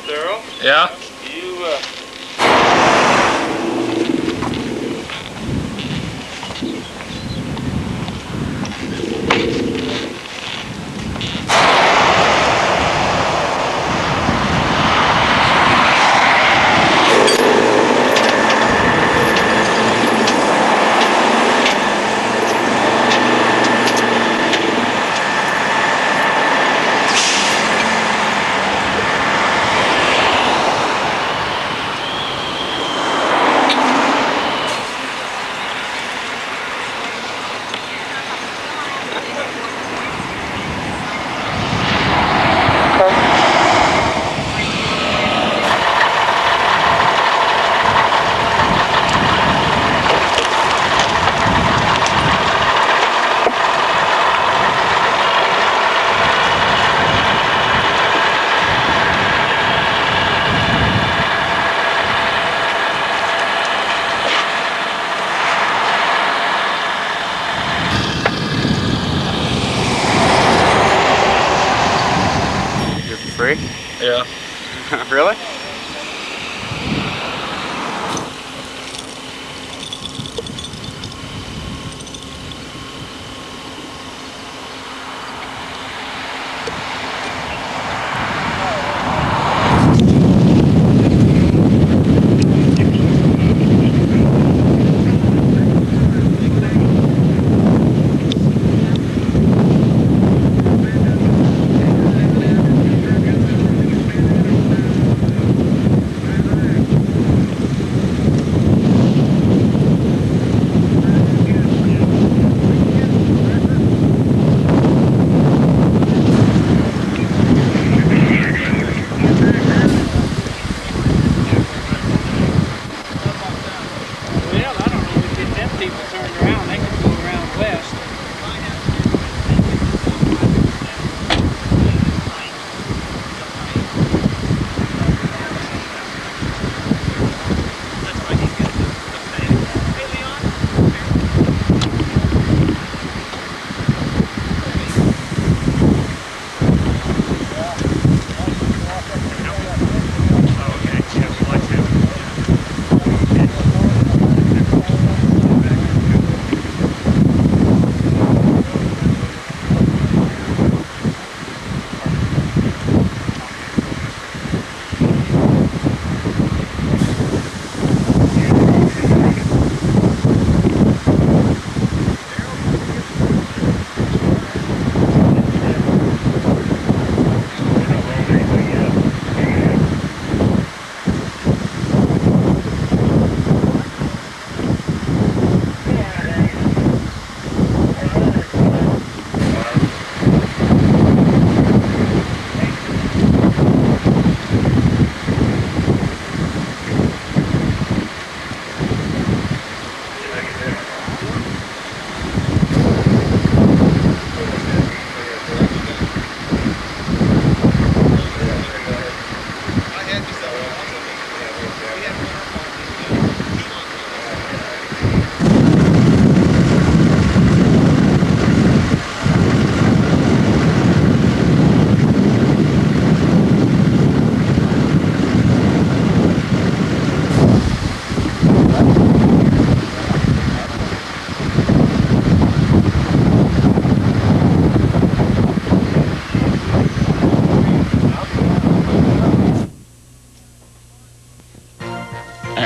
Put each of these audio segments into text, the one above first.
Daryl? Yeah? You, Free? Yeah. Really?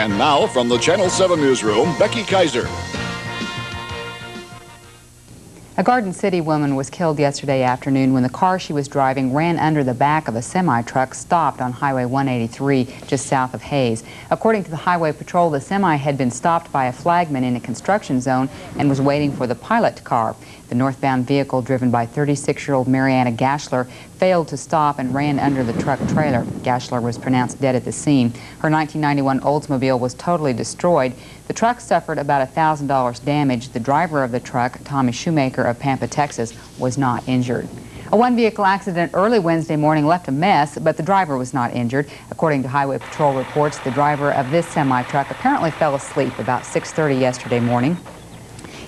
And now, from the Channel 7 newsroom, Becky Kaiser. A Garden City woman was killed yesterday afternoon when the car she was driving ran under the back of a semi-truck stopped on Highway 183 just south of Hayes. According to the Highway Patrol, the semi had been stopped by a flagman in a construction zone and was waiting for the pilot car. The northbound vehicle, driven by 36-year-old Marianna Gaschler, failed to stop and ran under the truck trailer. Gaschler was pronounced dead at the scene. Her 1991 Oldsmobile was totally destroyed. The truck suffered about $1,000 damage. The driver of the truck, Tommy Shoemaker of Pampa, Texas, was not injured. A one-vehicle accident early Wednesday morning left a mess, but the driver was not injured. According to Highway Patrol reports, the driver of this semi-truck apparently fell asleep about 6:30 yesterday morning.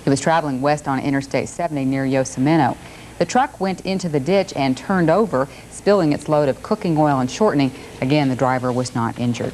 He was traveling west on Interstate 70 near Yocemento. The truck went into the ditch and turned over, spilling its load of cooking oil and shortening. Again, the driver was not injured.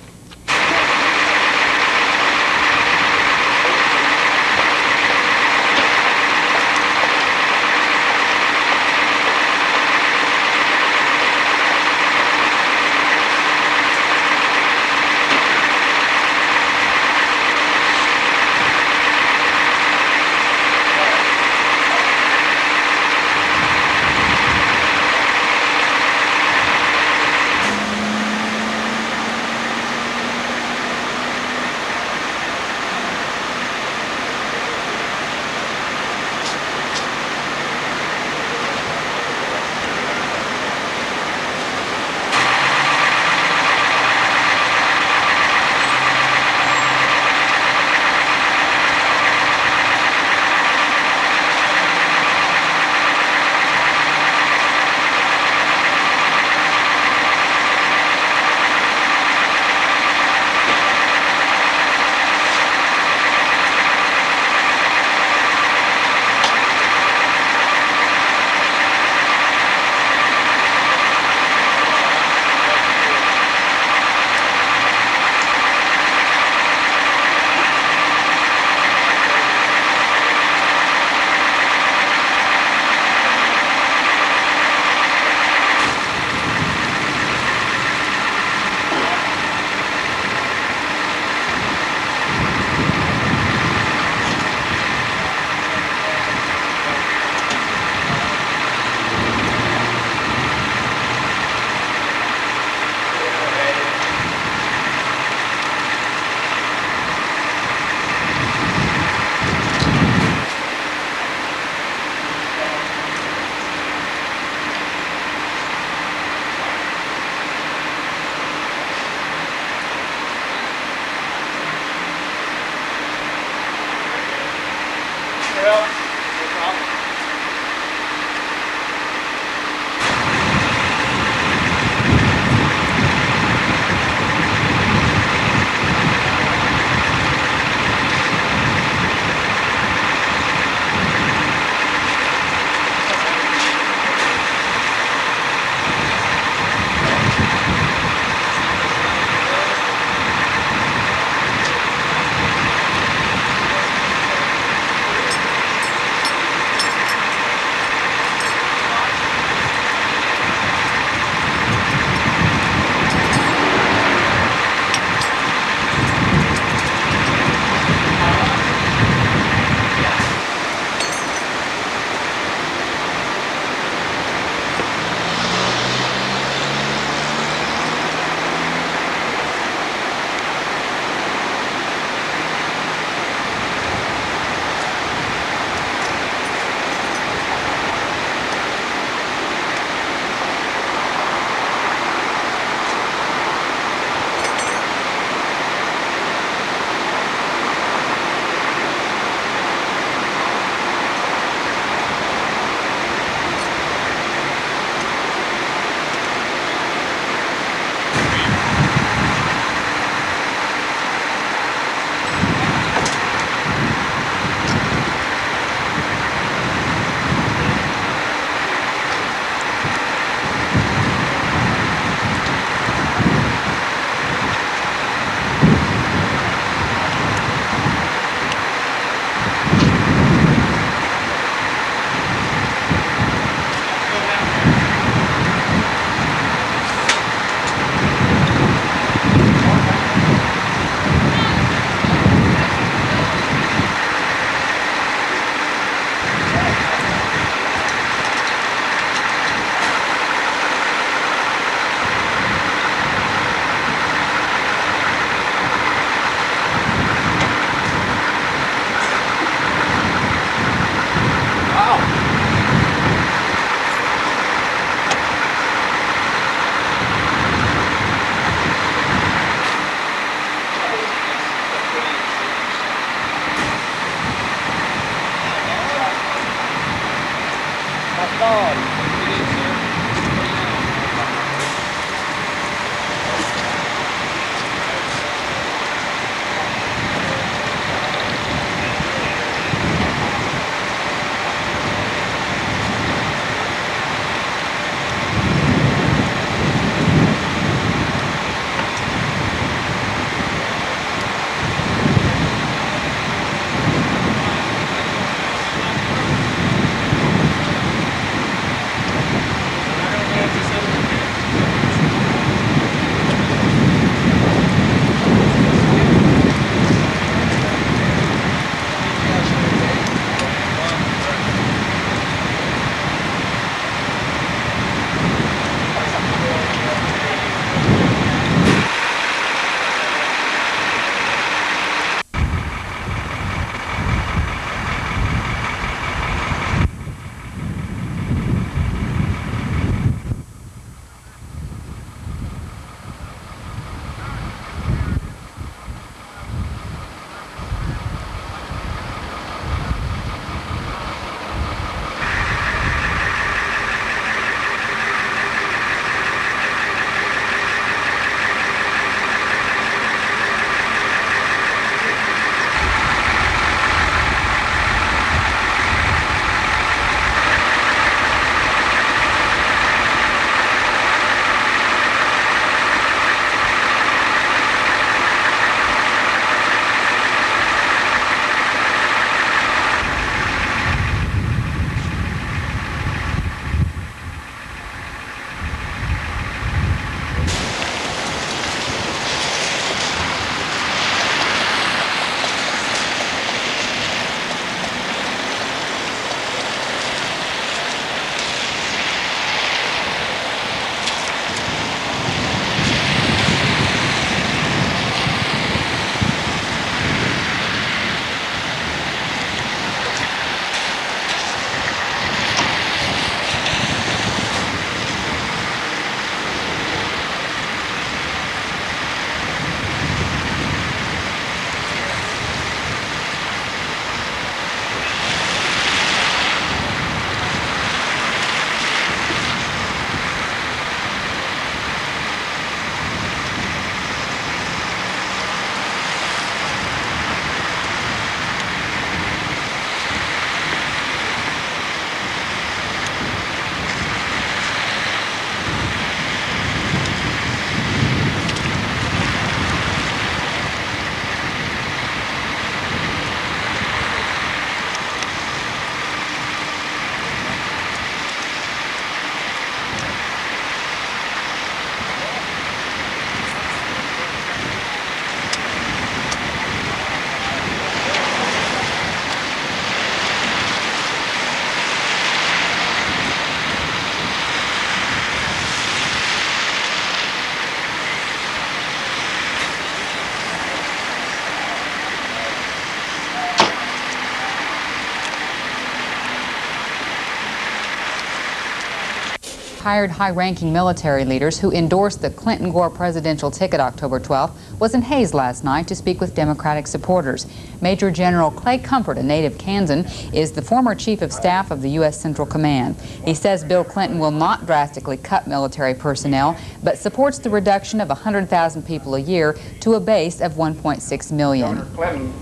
Hired high-ranking military leaders who endorsed the Clinton-Gore presidential ticket October 12th was in Hays last night to speak with Democratic supporters. Major General Clay Comfort, a native Kansan, is the former chief of staff of the U.S. Central Command. He says Bill Clinton will not drastically cut military personnel, but supports the reduction of 100,000 people a year to a base of 1.6 million. Governor Clinton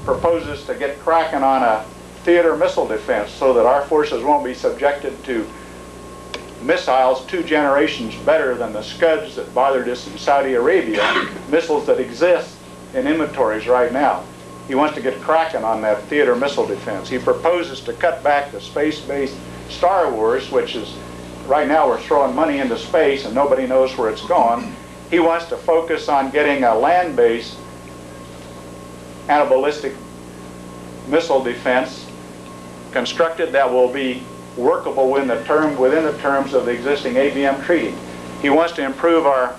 proposes to get cracking on a theater missile defense so that our forces won't be subjected to missiles 2 generations better than the Scuds that bothered us in Saudi Arabia, missiles that exist in inventories right now. He wants to get cracking on that theater missile defense. He proposes to cut back the space-based Star Wars, which is, right now we're throwing money into space and nobody knows where it's going. He wants to focus on getting a land-based anti-ballistic missile defense constructed that will be workable within the terms of the existing ABM treaty. He wants to improve our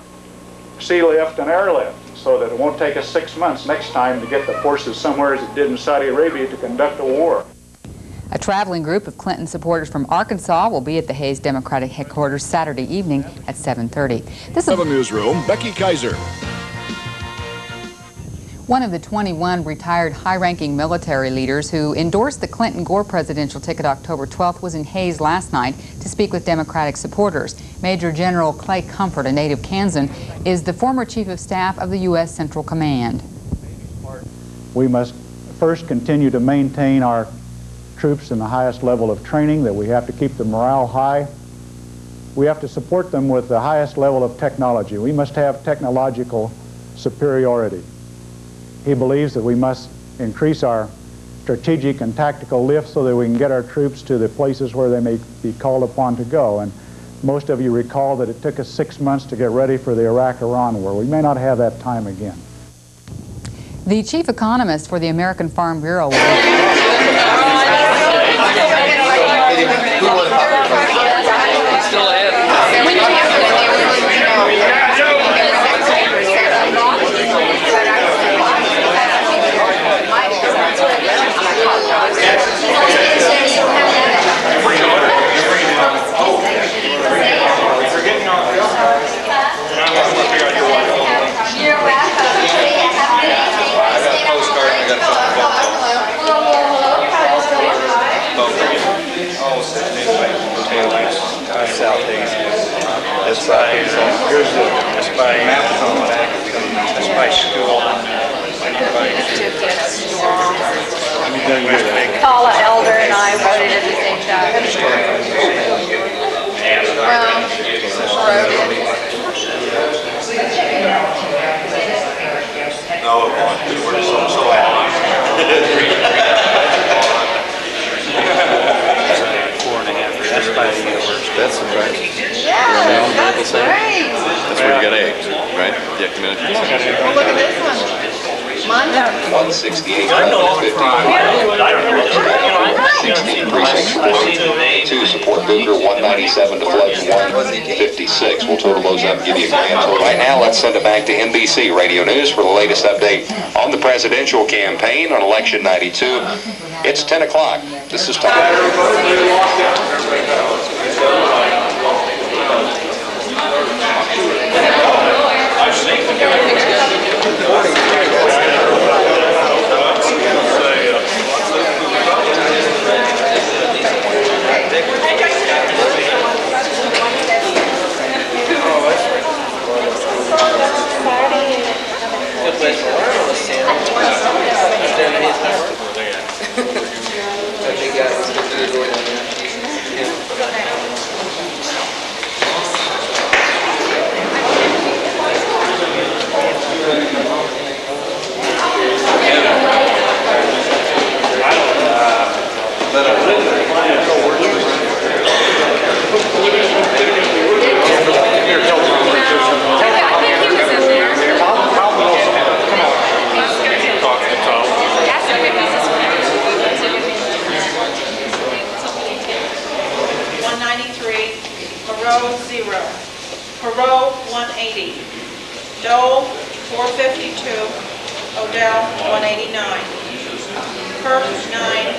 sea lift and airlift so that it won't take us 6 months next time to get the forces somewhere as it did in Saudi Arabia to conduct a war. A traveling group of Clinton supporters from Arkansas will be at the Hays Democratic headquarters Saturday evening at 7:30. This is 7 Newsroom, Becky Kaiser. One of the 21 retired high-ranking military leaders who endorsed the Clinton-Gore presidential ticket October 12th was in Hays last night to speak with Democratic supporters. Major General Clay Comfort, a native Kansan, is the former chief of staff of the U.S. Central Command. We must first continue to maintain our troops in the highest level of training, that we have to keep the morale high. We have to support them with the highest level of technology. We must have technological superiority. He believes that we must increase our strategic and tactical lift so that we can get our troops to the places where they may be called upon to go. And most of you recall that it took us 6 months to get ready for the Iraq-Iran war. We may not have that time again. The chief economist for the American Farm Bureau will Paula Elder and I voted at the same time. No, we're so happy. 4.5. That's by the university. That's surprising. Yeah, that's great. That's where you got eggs, right? Yeah, community. Well, look at this one. Mine? 168, 150. 16 precincts, 2 support Booker, 197 to flood 156. We'll total those up and give you a grand total. Right now, let's send it back to NBC Radio News for the latest update on the presidential campaign on Election 92. It's 10 o'clock. This is time. Perot, 180. Dole, 452. Odell, 189. Kirk, 9.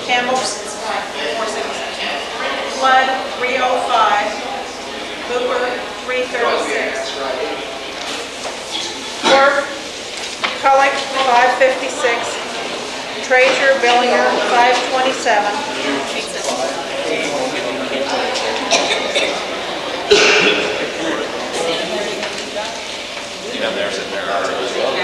Campbell, 467. Flood, 305. Booker, 336. Clerk, Cullick, 556. Treasurer, Billinger, 527. You know, there's in there already as well.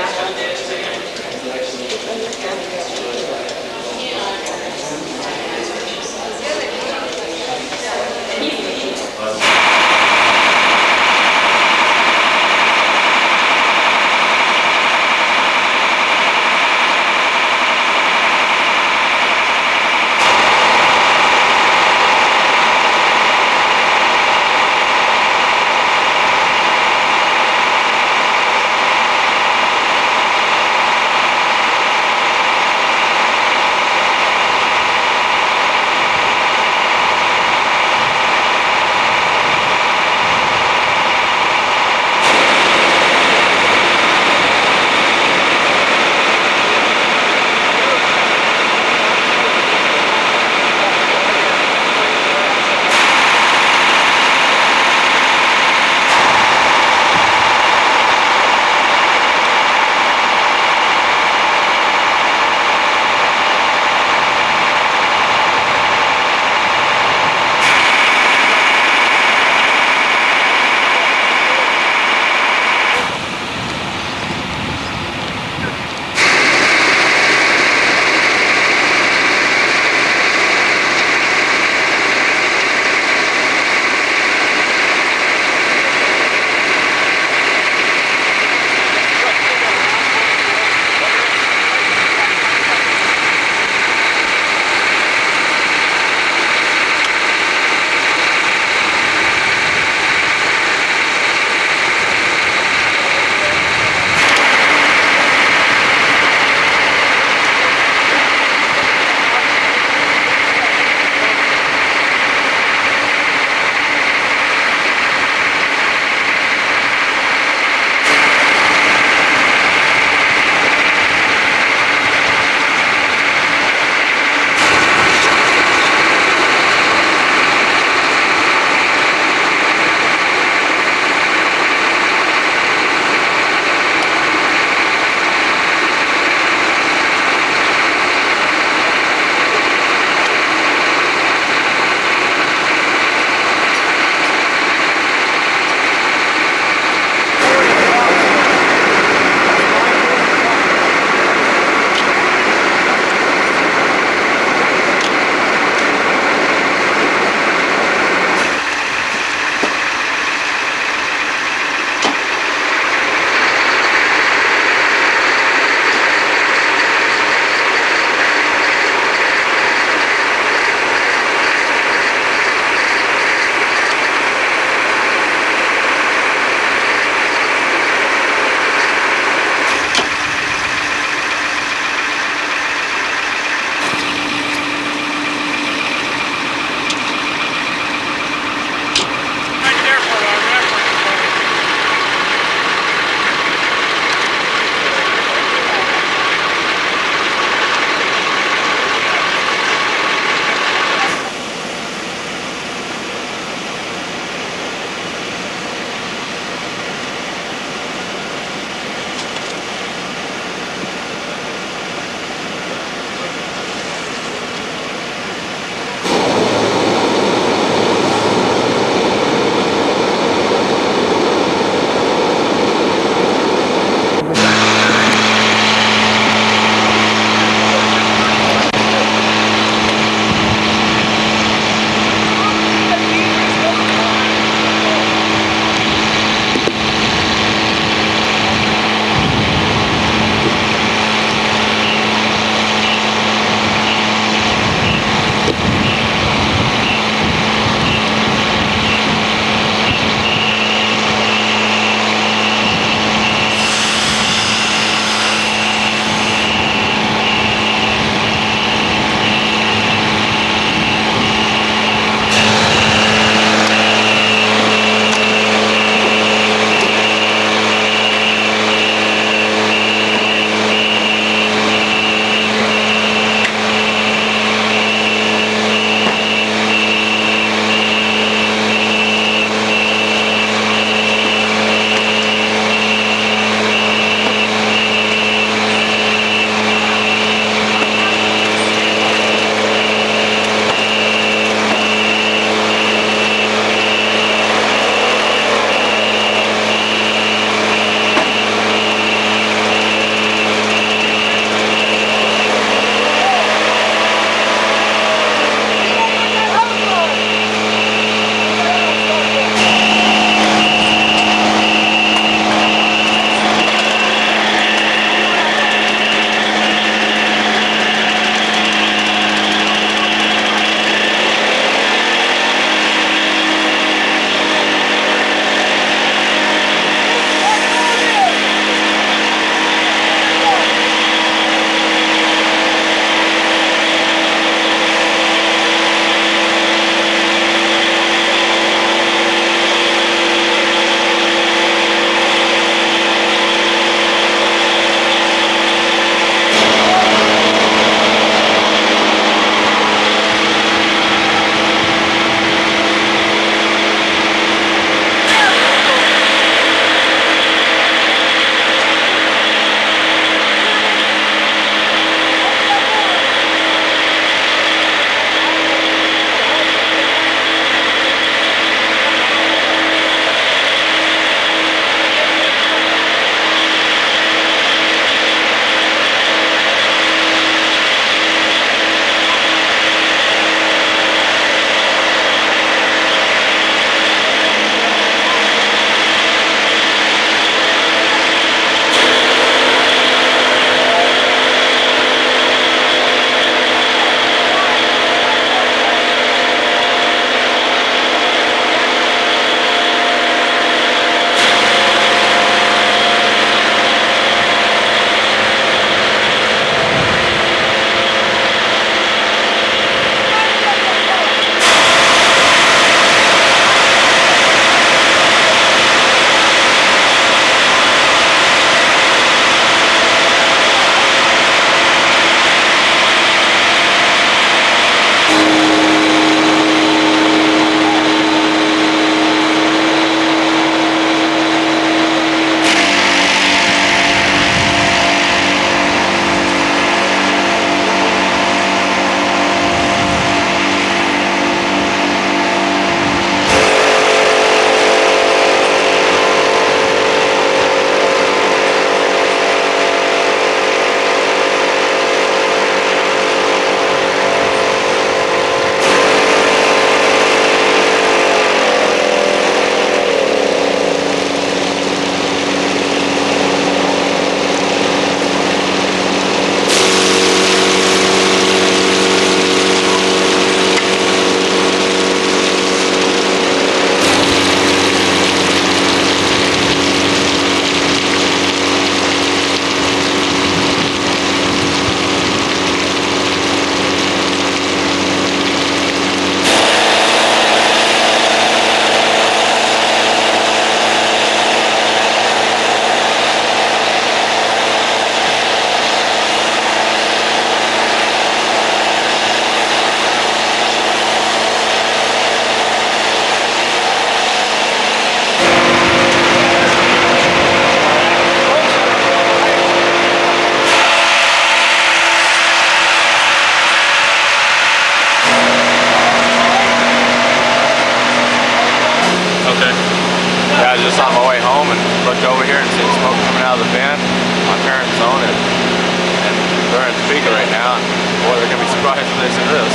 Topeka right now. Boy, they're going to be surprised when they see this.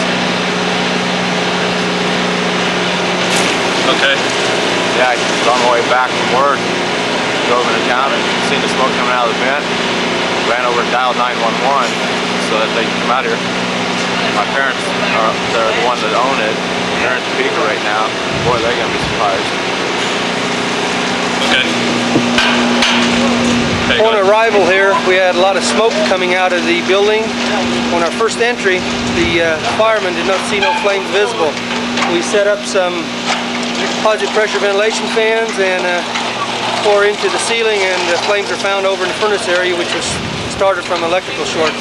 Okay. Yeah, I was on my way back from work, drove into town and seen the smoke coming out of the vent. Ran over and dialed 911 so that they can come out here. My parents they're the ones that own it. They're in Topeka right now. Boy, they're going to be surprised. Okay. On arrival here, we had a lot of smoke coming out of the building. On our first entry, the firemen did not see no flames visible. We set up some positive pressure ventilation fans and pour into the ceiling, and the flames are found over in the furnace area, which was started from electrical short.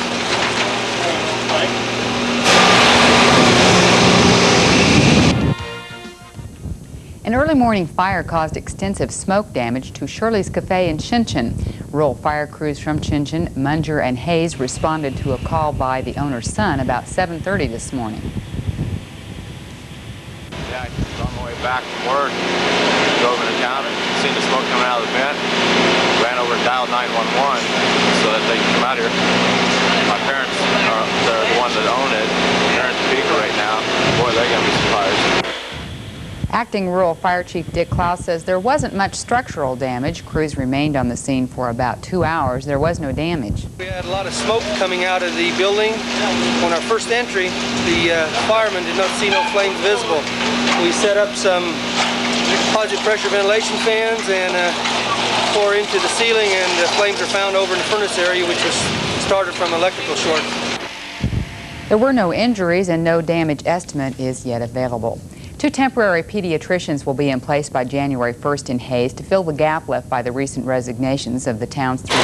An early morning fire caused extensive smoke damage to Shirley's Cafe in Schoenchen. Rural fire crews from Schoenchen, Munger, and Hayes responded to a call by the owner's son about 7:30 this morning. Yeah, I was on my way back from work, drove into town and seen the smoke coming out of the vent. Ran over and dialed 911 so that they can come out here. My parents they're the ones that own it. They're in Topeka right now. Boy, they're going to be surprised. Acting Rural Fire Chief Dick Klaus says there wasn't much structural damage. Crews remained on the scene for about 2 hours. There was no damage. We had a lot of smoke coming out of the building. On our first entry, the firemen did not see no flames visible. We set up some positive pressure ventilation fans and pour into the ceiling, and the flames are found over in the furnace area, which was started from electrical short. There were no injuries and no damage estimate is yet available. 2 temporary pediatricians will be in place by January 1st in Hayes to fill the gap left by the recent resignations of the town's 3.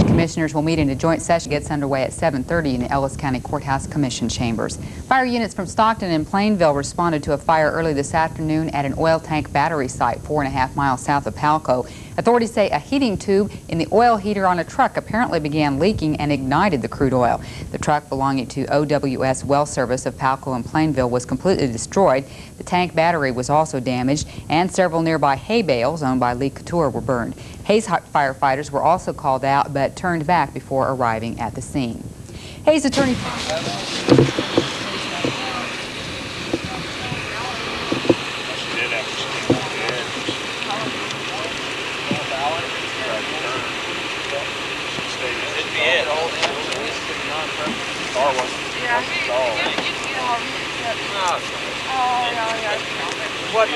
Commissioners will meet in a joint session. Gets underway at 7:30 in the Ellis County Courthouse Commission chambers. Fire units from Stockton and Plainville responded to a fire early this afternoon at an oil tank battery site 4.5 miles south of Palco. Authorities say a heating tube in the oil heater on a truck apparently began leaking and ignited the crude oil. The truck belonging to OWS Well Service of Palco and Plainville was completely destroyed. The tank battery was also damaged, and several nearby hay bales owned by Lee Couture were burned. Hayes firefighters were also called out but turned back before arriving at the scene. Hayes attorney. What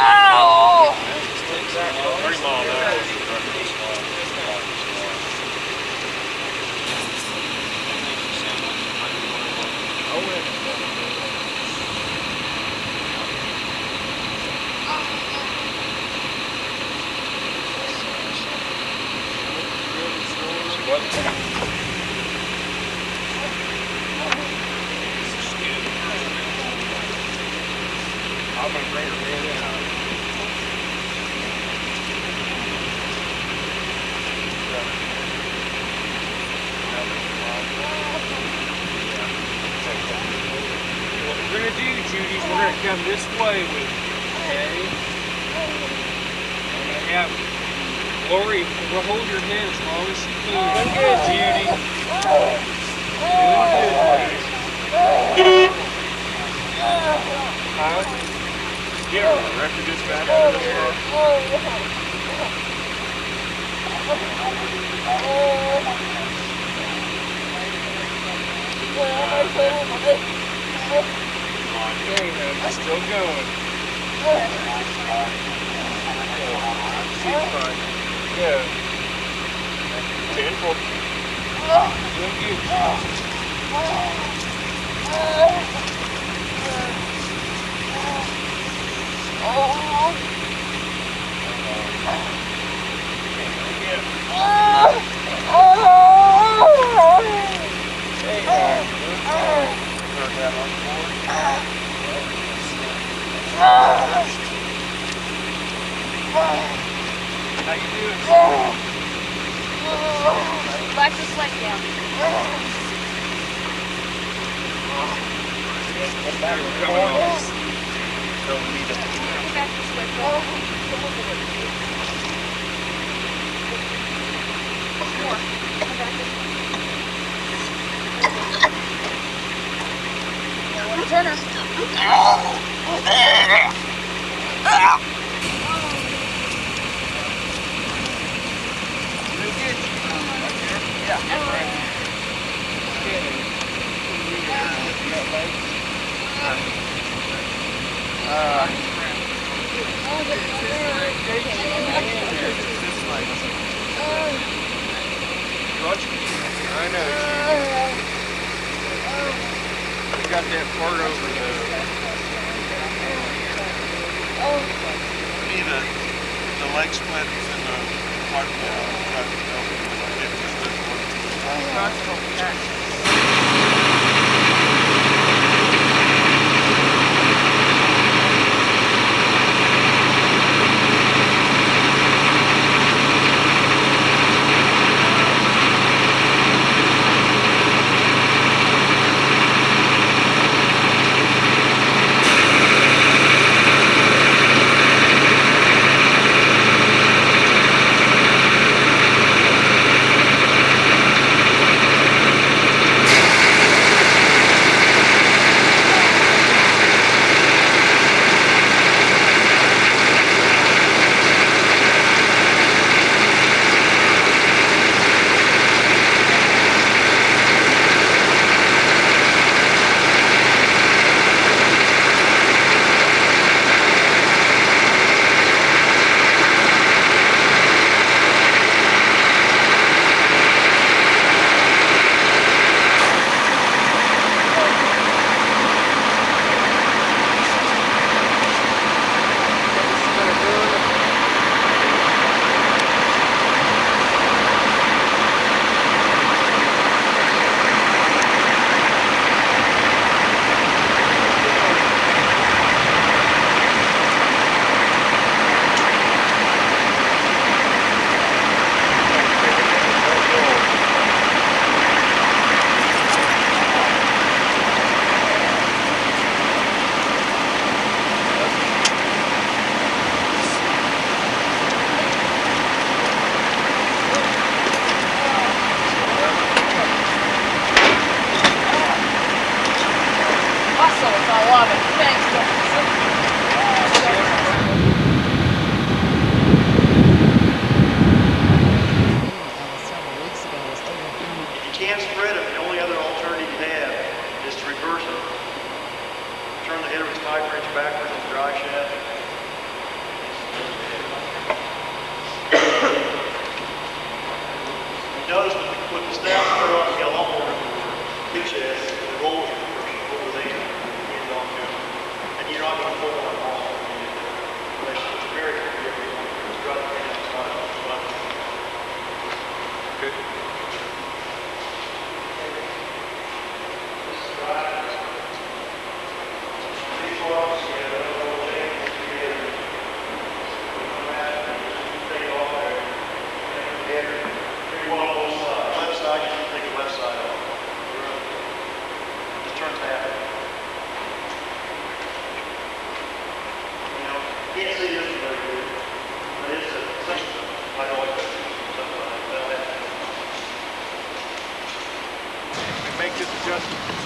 Oh! 30 miles an hour. I'm gonna bring her in. What we're gonna do, Judy, is we're gonna come this way with you, okay? I'm gonna have Lori, we'll hold your head as long as she can. Doing good, Judy. Doing good. Huh? Get her a record dispatch out of there. Okay, man, still going. She's fine. Good. 10-4. Doing good. How you doing? Back this leg down. Coming on. Don't need it. Back this way. More. Back this way. Turn her. I know. You got that part over the leg splits and the heart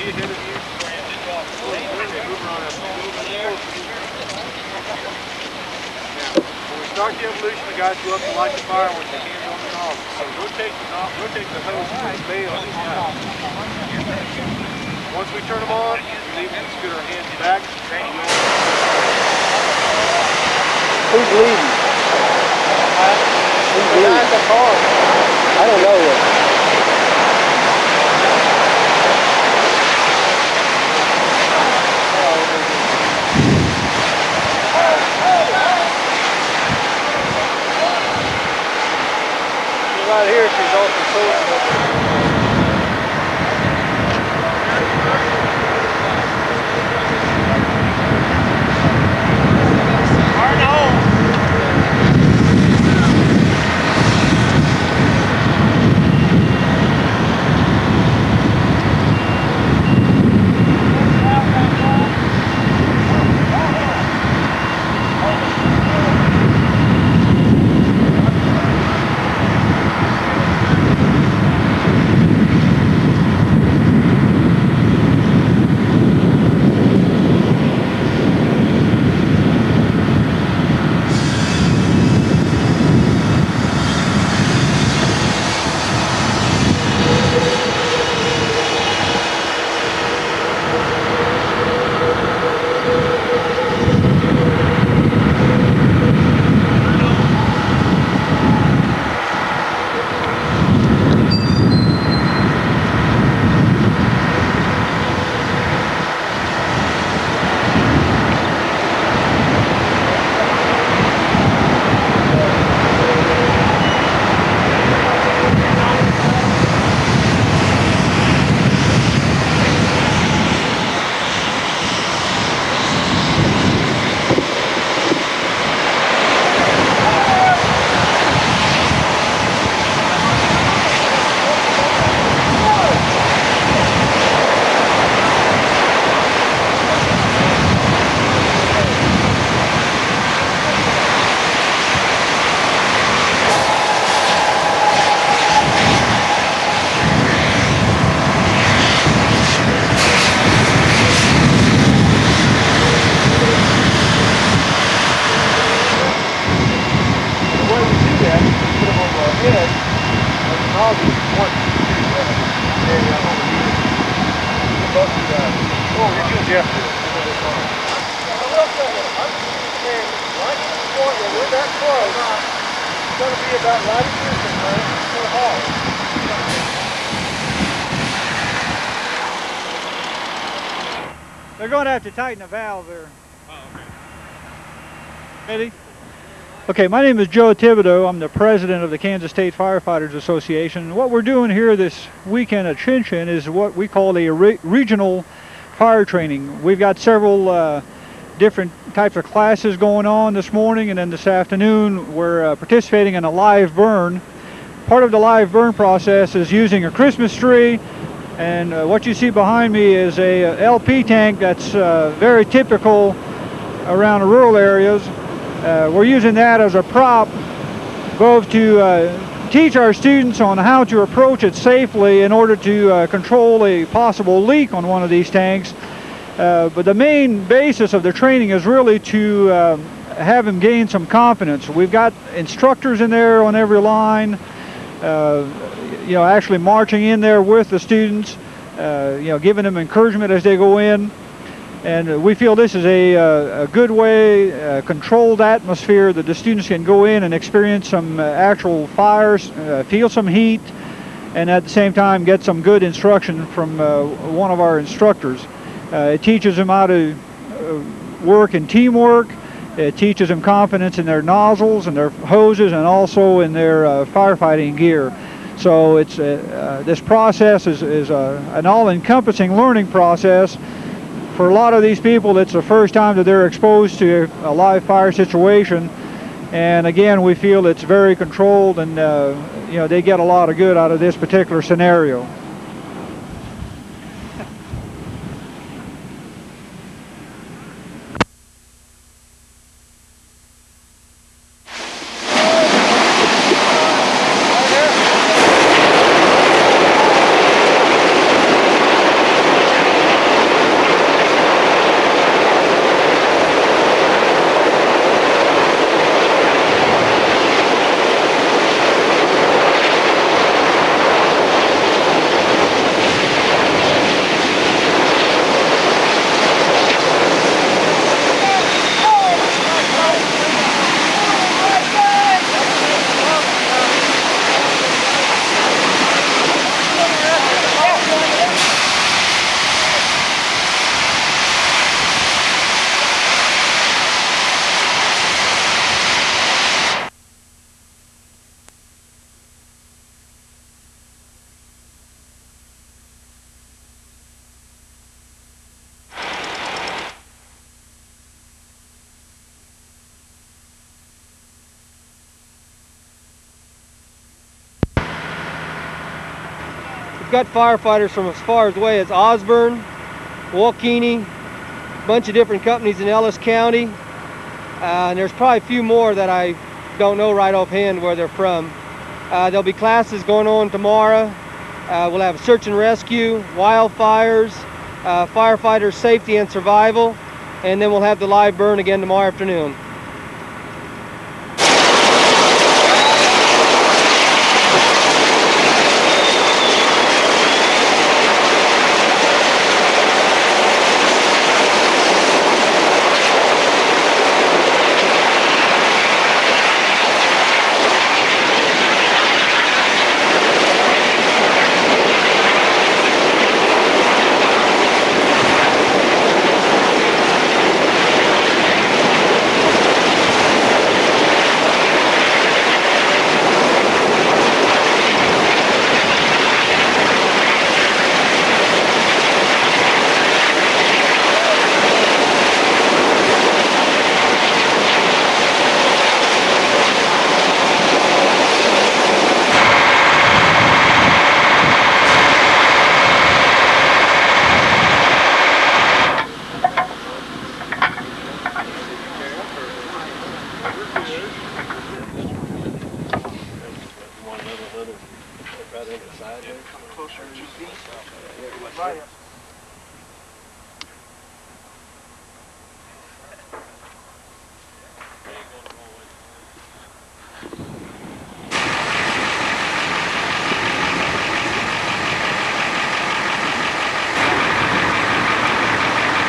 she ahead of you? Now, when we start the evolution, the guys go up and light the fire with their hands on the nozzle. So rotate the hose to stay on these guys. Once we turn them on, we leave them, scoot our hands back. Who's leading? Who's leading? The car. I don't know yet. Right here, she's off the coast. They're going to have to tighten the valve there. Oh, okay. Ready? Okay, my name is Joe Thibodeau. I'm the president of the Kansas State Firefighters Association. What we're doing here this weekend at Schoenchen is what we call a regional fire training. We've got several different types of classes going on this morning, and then this afternoon we're participating in a live burn. Part of the live burn process is using a Christmas tree, and what you see behind me is a LP tank that's very typical around the rural areas. We're using that as a prop, both to teach our students on how to approach it safely in order to control a possible leak on one of these tanks. But the main basis of the training is really to have them gain some confidence. We've got instructors in there on every line, you know, actually marching in there with the students, you know, giving them encouragement as they go in. And we feel this is a good way, controlled atmosphere that the students can go in and experience some actual fires, feel some heat, and at the same time get some good instruction from one of our instructors. It teaches them how to work in teamwork. It teaches them confidence in their nozzles and their hoses, and also in their firefighting gear. So it's this process is an all-encompassing learning process. For a lot of these people, it's the first time that they're exposed to a live fire situation, and again, we feel it's very controlled, and you know, they get a lot of good out of this particular scenario. got firefighters from as far away as Osborne, Walkeeny, a bunch of different companies in Ellis County. And there's probably a few more that I don't know right offhand where they're from. There'll be classes going on tomorrow. We'll have search and rescue, wildfires, firefighter safety and survival, and then we'll have the live burn again tomorrow afternoon.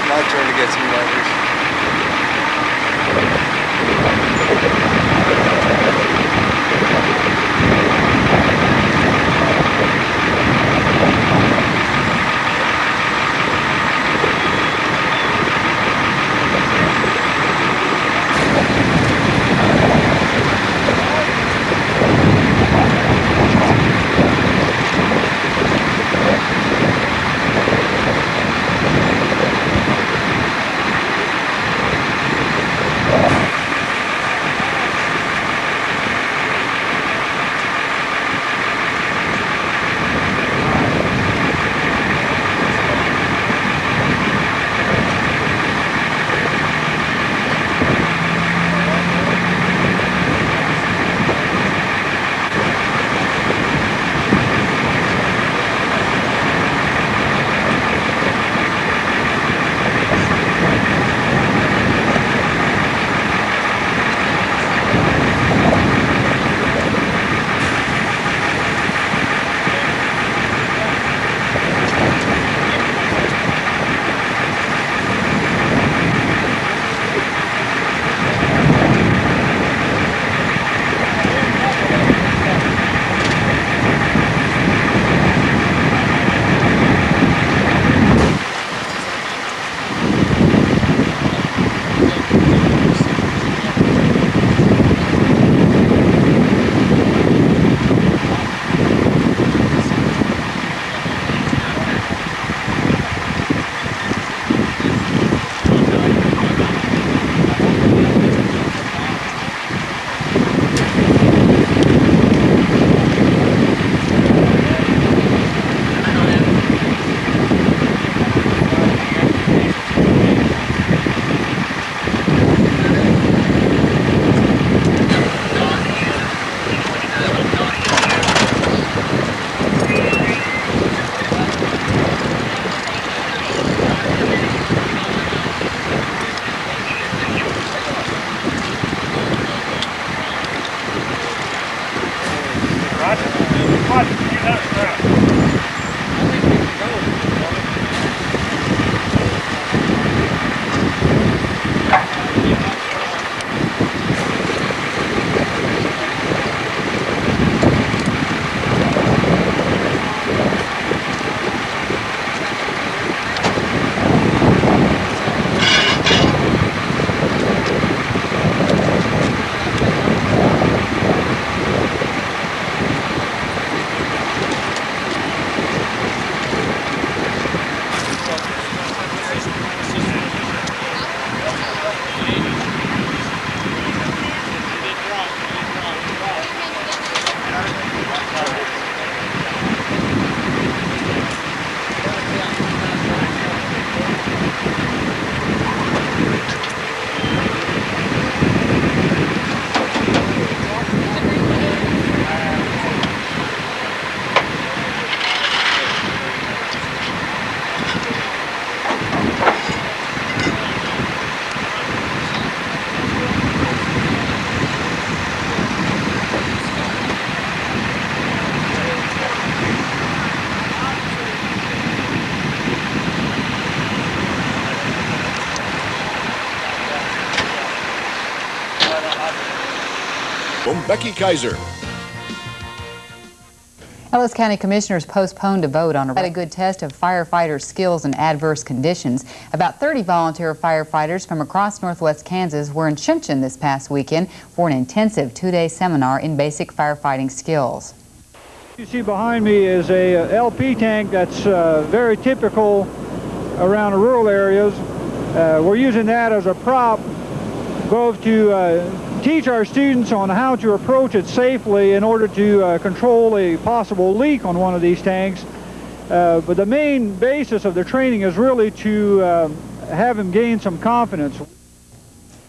My turn to get some levers. Becky Kaiser. Ellis County Commissioners postponed a vote on a good test of firefighters' skills in adverse conditions. About 30 volunteer firefighters from across northwest Kansas were in Schoenchen this past weekend for an intensive two-day seminar in basic firefighting skills. You see behind me is a LP tank that's very typical around the rural areas. We're using that as a prop both to teach our students on how to approach it safely in order to control a possible leak on one of these tanks. But the main basis of the training is really to have them gain some confidence.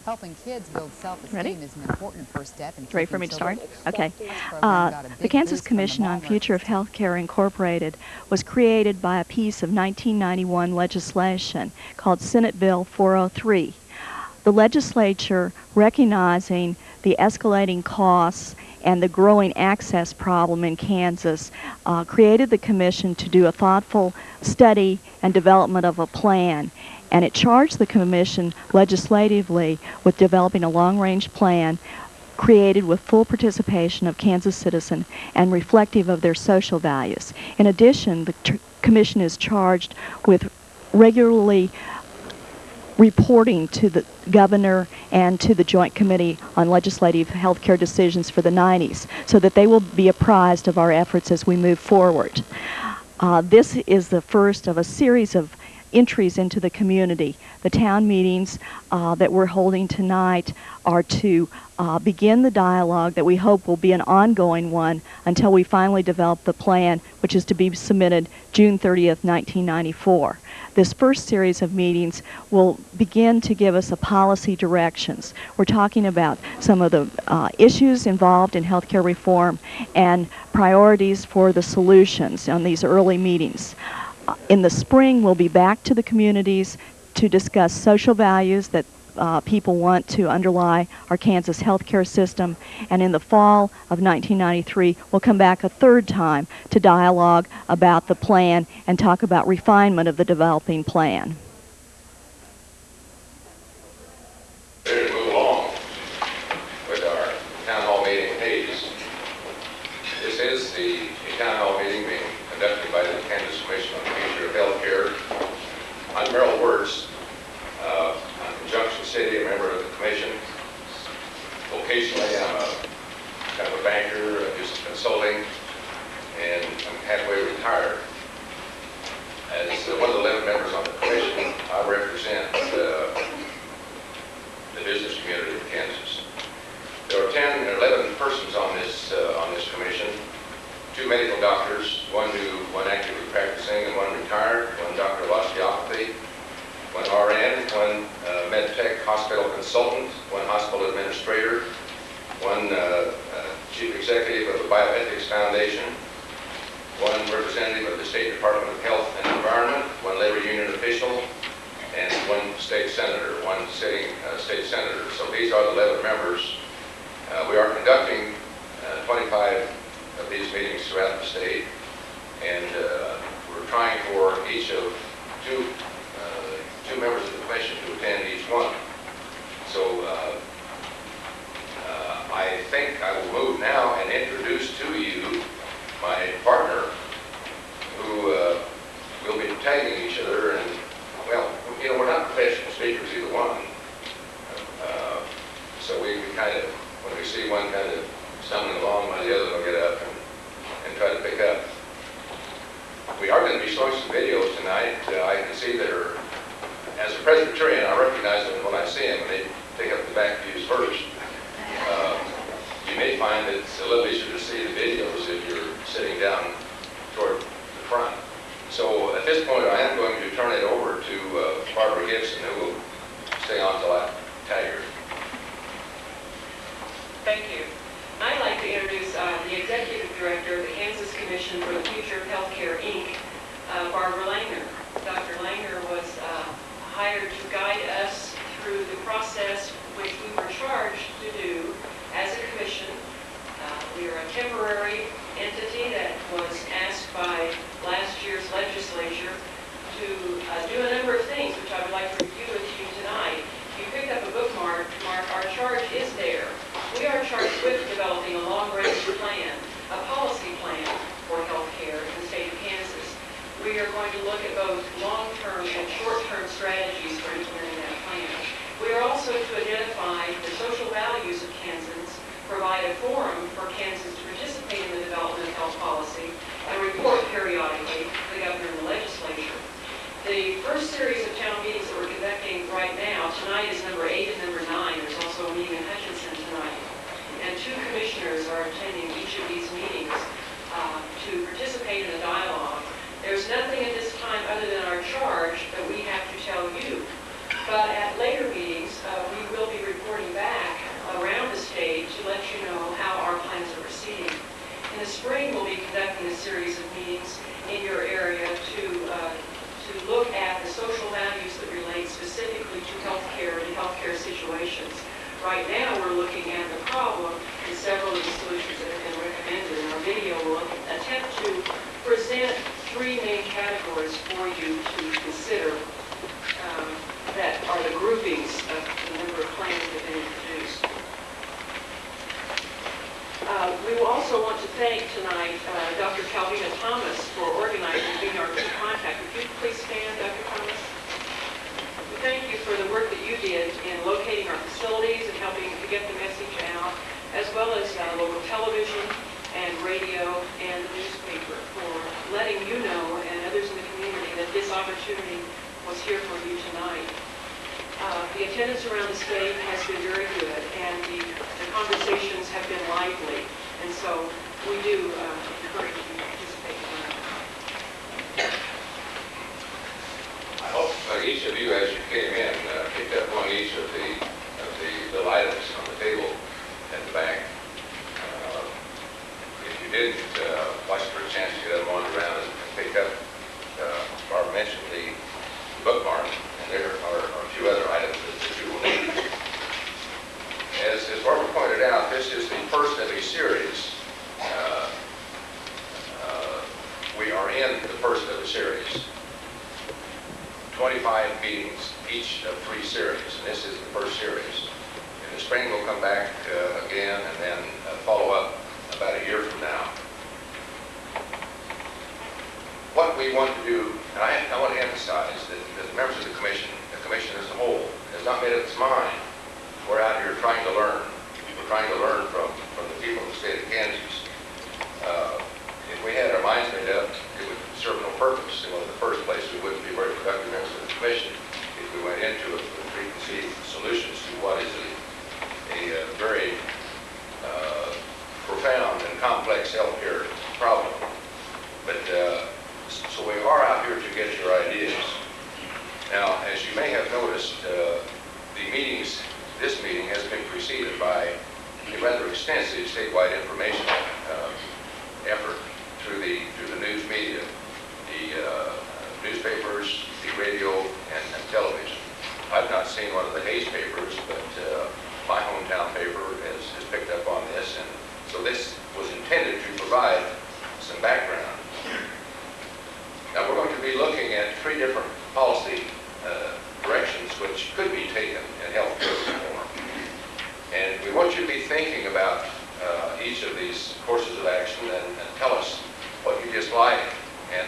Helping kids build self-esteem is an important first step in ready for me to start? Okay. The Kansas Commission on Future of Healthcare Incorporated was created by a piece of 1991 legislation called Senate Bill 403. The legislature, recognizing the escalating costs and the growing access problem in Kansas, created the commission to do a thoughtful study and development of a plan. And it charged the commission legislatively with developing a long-range plan created with full participation of Kansas citizens and reflective of their social values. In addition, the commission is charged with regularly reporting to the governor and to the Joint Committee on Legislative Healthcare Decisions for the 90s so that they will be apprised of our efforts as we move forward. This is the first of a series of entries into the community. The town meetings that we're holding tonight are to begin the dialogue that we hope will be an ongoing one until we finally develop the plan, which is to be submitted June 30th, 1994. This first series of meetings will begin to give us a policy directions. We're talking about some of the issues involved in healthcare reform and priorities for the solutions on these early meetings. In the spring, we'll be back to the communities to discuss social values that people want to underlie our Kansas healthcare system. And in the fall of 1993, we'll come back a third time to dialogue about the plan and talk about refinement of the developing plan. Ready to move along with our town hall meeting pages. This is the town hall meeting being conducted by the Kansas Commission on the Future of Healthcare. I'm Merrill Wirtz. I'm from Junction City, a member of the commission. Occasionally, I'm kind of a banker, just consulting, and I'm halfway retired. As one of the 11 members on the commission, I represent the business community of Kansas. There are 10 or 11 persons on this commission. 2 medical doctors, one actively practicing and one retired, one doctor of osteopathy, one RN, one med tech hospital consultant, one hospital administrator, one chief executive of the Bioethics Foundation, one representative of the State Department of Health and Environment, one labor union official, and one state senator, one sitting state senator. So these are the 11 members. We are conducting 25 of these meetings throughout the state, and we're trying for each of two members of the commission to attend each one. So I think I will move now and introduce to you my partner, who will be tagging each other. And well, you know, we're not professional speakers, either one. So we kind of, when we see one kind of stumbling along, one of the other will get up and try to pick up. We are going to be showing some videos tonight. I can see that as a Presbyterian, I recognize them when I see them, and they take up the back views first. You may find that it's a little easier to see the videos if you're sitting down toward the front. So at this point, I am going to turn it over to Barbara Gibson, who will stay on till I tag her. Thank you. I'd like to introduce the Executive Director of the Kansas Commission for the Future of Healthcare, Inc., Barbara Langer. Dr. Langer was hired to guide us through the process which we were charged to do as a commission. We are a temporary entity that was asked by last year's legislature to do a number of things, which I would like to review with you tonight. If you picked up a bookmark, our charge is there. We are charged with developing In the spring, we'll be conducting a series of meetings in your area to look at the social values that relate specifically to healthcare and healthcare situations. Right now, we're looking at the problem and several of the solutions that have been recommended. And our video will attempt to present three main categories for you to consider that are the groupings of the number of plans that have been introduced. We will also want to thank tonight Dr. Calvina Thomas for organizing being our key contact. Would you please stand, Dr. Thomas? We thank you for the work that you did in locating our facilities and helping to get the message out, as well as local television and radio and the newspaper for letting you know and others in the community that this opportunity was here for you tonight. The attendance around the state has been very good, and the conversations have been lively, and so we do encourage you to participate tonight. I hope each of you, as you came in, picked up on each of the little items on the table at the back. If you didn't, watch for a chance to get up, wander around, and pick up. Barb mentioned the bookmark, and there are a few other items that you will need. As Barbara pointed out, this is the first of a series. We are in the first of a series. 25 meetings, each of 3 series, and this is the first series. In the spring, we'll come back again and then follow up about a year from now. What we want to do, and I want to emphasize that as members of the commission as a whole, has not made up its mind. We're out here trying to learn. We're trying to learn from the people of the state of Kansas. If we had our minds made up, it would serve no purpose. In the first place, we wouldn't be very productive members of the commission if we went into it with preconceived solutions to what is a very profound and complex healthcare problem. But so we are out here to get your ideas. Now, as you may have noticed, this meeting has been preceded by a rather extensive statewide information effort through the news media, the newspapers, the radio, and television. I've not seen one of the Hayes papers, but my hometown paper has picked up on this, and so this was intended to provide some background. Now we're going to be looking at 3 different policy directions which could be taken in healthcare reform. And we want you to be thinking about each of these courses of action and tell us what you dislike and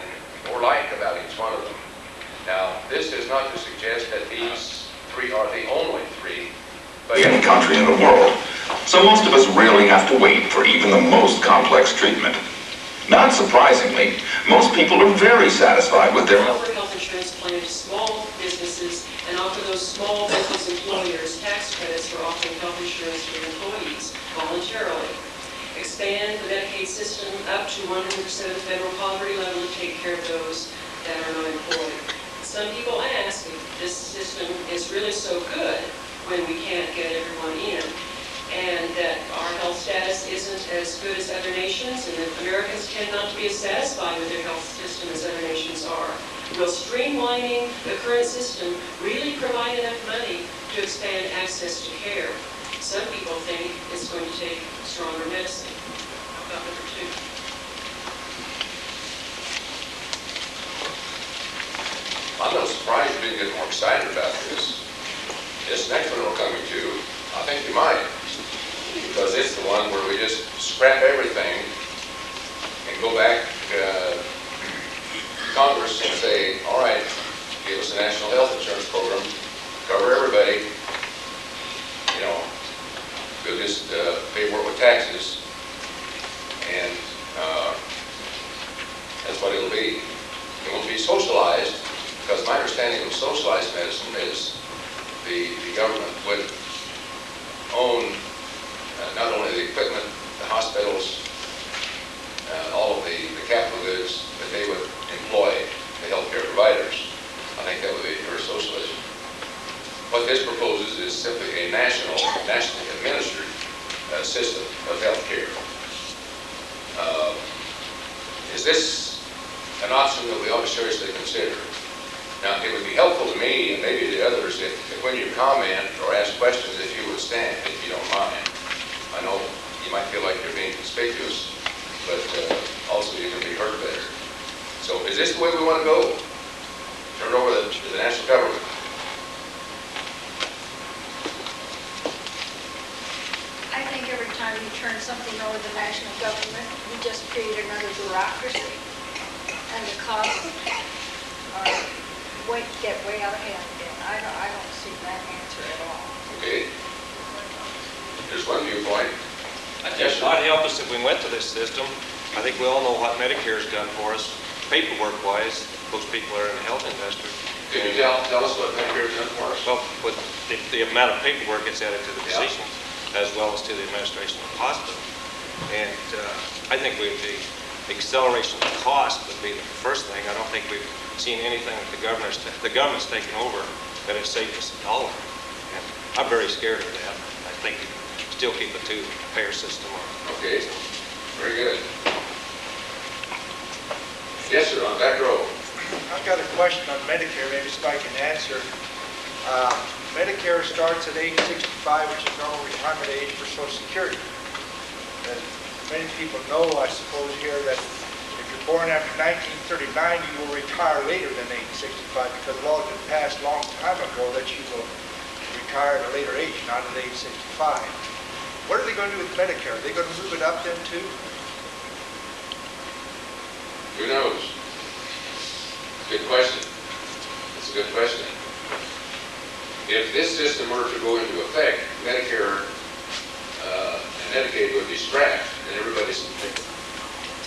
or like about each one of them. Now, this is not to suggest that these 3 are the only 3, but any country in the world. So most of us rarely have to wait for even the most complex treatment. Not surprisingly, most people are very satisfied with their offer health insurance plan to small businesses and offer those small business employers tax credits for offering health insurance to their employees voluntarily. Expand the Medicaid system up to 100% of the federal poverty level to take care of those that are not employed. Some people ask if this system is really so good when we can't get everyone in, and that our health status isn't as good as other nations, and that Americans tend not to be as satisfied with their health system as other nations are. Will streamlining the current system really provide enough money to expand access to care? Some people think it's going to take stronger medicine. How about number 2? I'm not surprised you didn't get more excited about this. This next one we're coming to, I think you might, because it's the one where we just scrap everything and go back to Congress and say, all right, give us a national health insurance program, cover everybody, you know, we'll just pay more with taxes, and that's what it'll be. It won't be socialized, because my understanding of socialized medicine is the government would own not only the equipment, the hospitals, all of the capital goods, but they would employ the healthcare providers. I think that would be pure socialism. What this proposes is simply a nationally administered system of healthcare. is this an option that we ought to seriously consider? Now, it would be helpful to me and maybe the others if when you comment or ask questions, if you would stand, if you don't mind. I know you might feel like you're being conspicuous, but also you can be heard better. So is this the way we want to go? Turn it over to the national government. I think every time you turn something over to the national government, you just create another bureaucracy, and the costs get way out of hand again. I don't see that answer at all. Okay. There's one viewpoint. I think it might help us if we went to this system. I think we all know what Medicare has done for us, paperwork-wise. Most people are in the health industry. Can you tell us what Medicare has done for us? Well, with the amount of paperwork gets added to the physicians, as well as to the administration of the hospital. And I think the acceleration of the cost would be the first thing. I don't think we've seen anything that the government's taken over that has saved us $1. And I'm very scared of that. I think still keep a two-payer system. Okay, very good. Yes, sir, on that row. I've got a question on Medicare, maybe Spike can answer. Medicare starts at age 65, which is normal retirement age for Social Security. And many people know, I suppose, here that if you're born after 1939, you will retire later than age 65 because laws have been passed a long time ago that you will retire at a later age, not at age 65. What are they going to do with Medicare? Are they going to move it up then too? Who knows? Good question. That's a good question. If this system were to go into effect, Medicare and Medicaid would be scrapped, and everybody's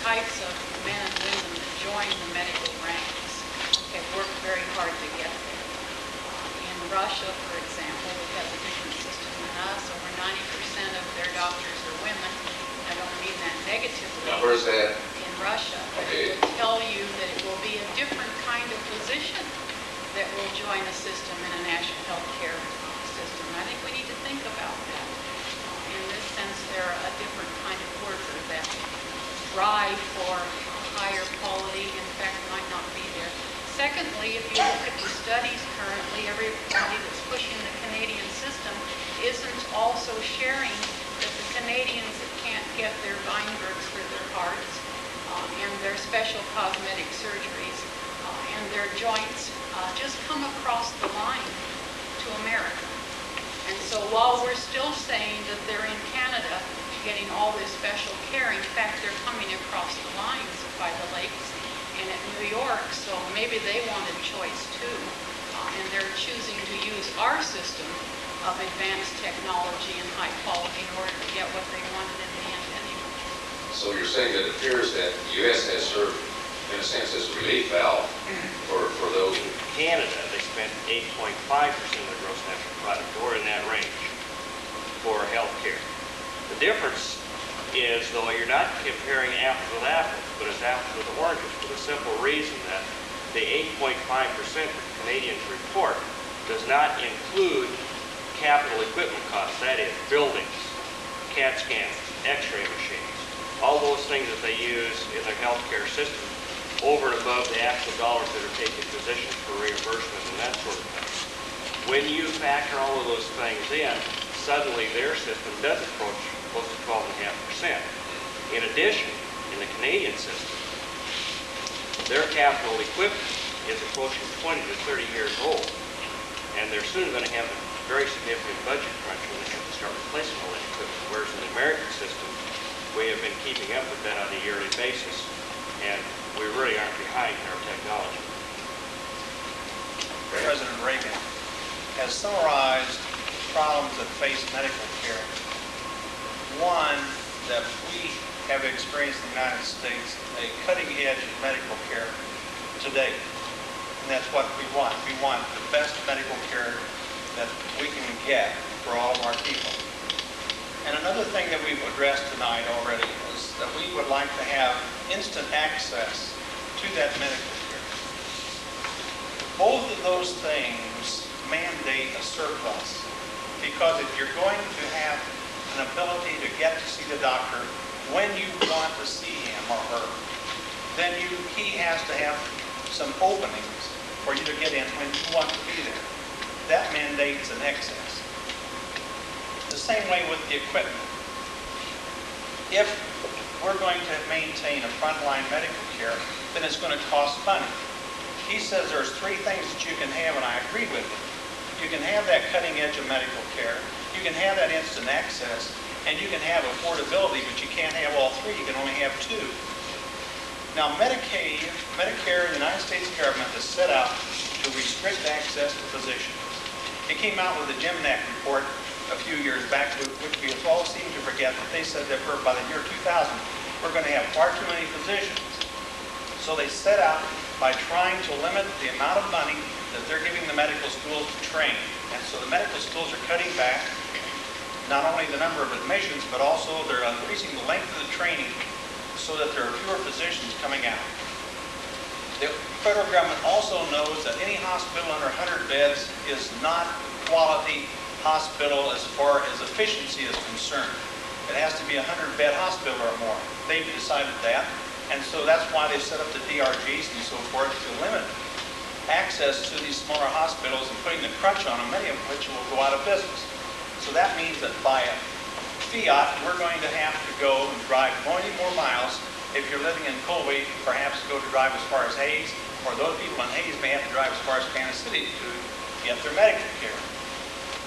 types of men and women that join the medical ranks have worked very hard to get there. In Russia, for example, we have a different system than us. Over 90% of their doctors are women. I don't mean that negatively. Now, where's that? In Russia. Okay. It will tell you that it will be a different kind of physician that will join a system in a national health care system. I think we need to think about that. In this sense, they're a different kind of worker that drive for higher quality, in fact, might not be there. Secondly, if you look at the studies currently, everybody that's pushing the Canadian system isn't also sharing that the Canadians that can't get their Weinbergs for their hearts and their special cosmetic surgeries and their joints just come across the line to America. And so while we're still saying that they're in Canada getting all this special care, in fact, they're coming across the lines by the lakes and at New York, so maybe they wanted choice too. And they're choosing to use our system of advanced technology and high quality in order to get what they wanted in the end anyway. So you're saying that it appears that the U.S. has served, in a sense, as a relief valve for those. In Canada, they spent 8.5% of their gross national product, or in that range, for health care. The difference is, though, you're not comparing apples with apples, but it's apples with oranges, for the simple reason that the 8.5% that the Canadians report does not include capital equipment costs, that is, buildings, CAT scans, x-ray machines, all those things that they use in their healthcare system, over and above the actual dollars that are taken physicians for reimbursement and that sort of thing. When you factor all of those things in, suddenly their system does approach close to 12.5%. In addition, in the Canadian system, their capital equipment is approaching 20 to 30 years old, and they're soon going to have a very significant budget crunch when they have to start replacing all that equipment, whereas in the American system, we have been keeping up with that on a yearly basis, and we really aren't behind in our technology. President Reagan has summarized problems that face medical care. One, that we have experienced in the United States a cutting edge of medical care today. And that's what we want. We want the best medical care that we can get for all of our people. And another thing that we've addressed tonight already is that we would like to have instant access to that medical care. Both of those things mandate a surplus, because if you're going to have an ability to get to see the doctor when you want to see him or her, then he has to have some openings for you to get in when you want to be there. That mandates an excess. The same way with the equipment. If we're going to maintain a frontline medical care, then it's going to cost money. He says there's three things that you can have, and I agree with him. You can have that cutting edge of medical care, you can have that instant access, and you can have affordability, but you can't have all three. You can only have two. Now, Medicare in the United States government has set out to restrict access to physicians. It came out with the GMNAC report a few years back, which we all seem to forget, that they said that by the year 2000, we're going to have far too many physicians. So they set out by trying to limit the amount of money that they're giving the medical schools to train. And so the medical schools are cutting back not only the number of admissions, but also they're increasing the length of the training so that there are fewer physicians coming out. The federal government also knows that any hospital under 100 beds is not a quality hospital as far as efficiency is concerned. It has to be a 100-bed hospital or more. They've decided that. And so that's why they set up the DRGs and so forth to limit access to these smaller hospitals and putting the crunch on them, many of which will go out of business. So that means that by a fiat, we're going to have to go and drive many more miles. If you're living in Colby, perhaps go to drive as far as Hayes, or those people in Hayes may have to drive as far as Kansas City to get their medical care.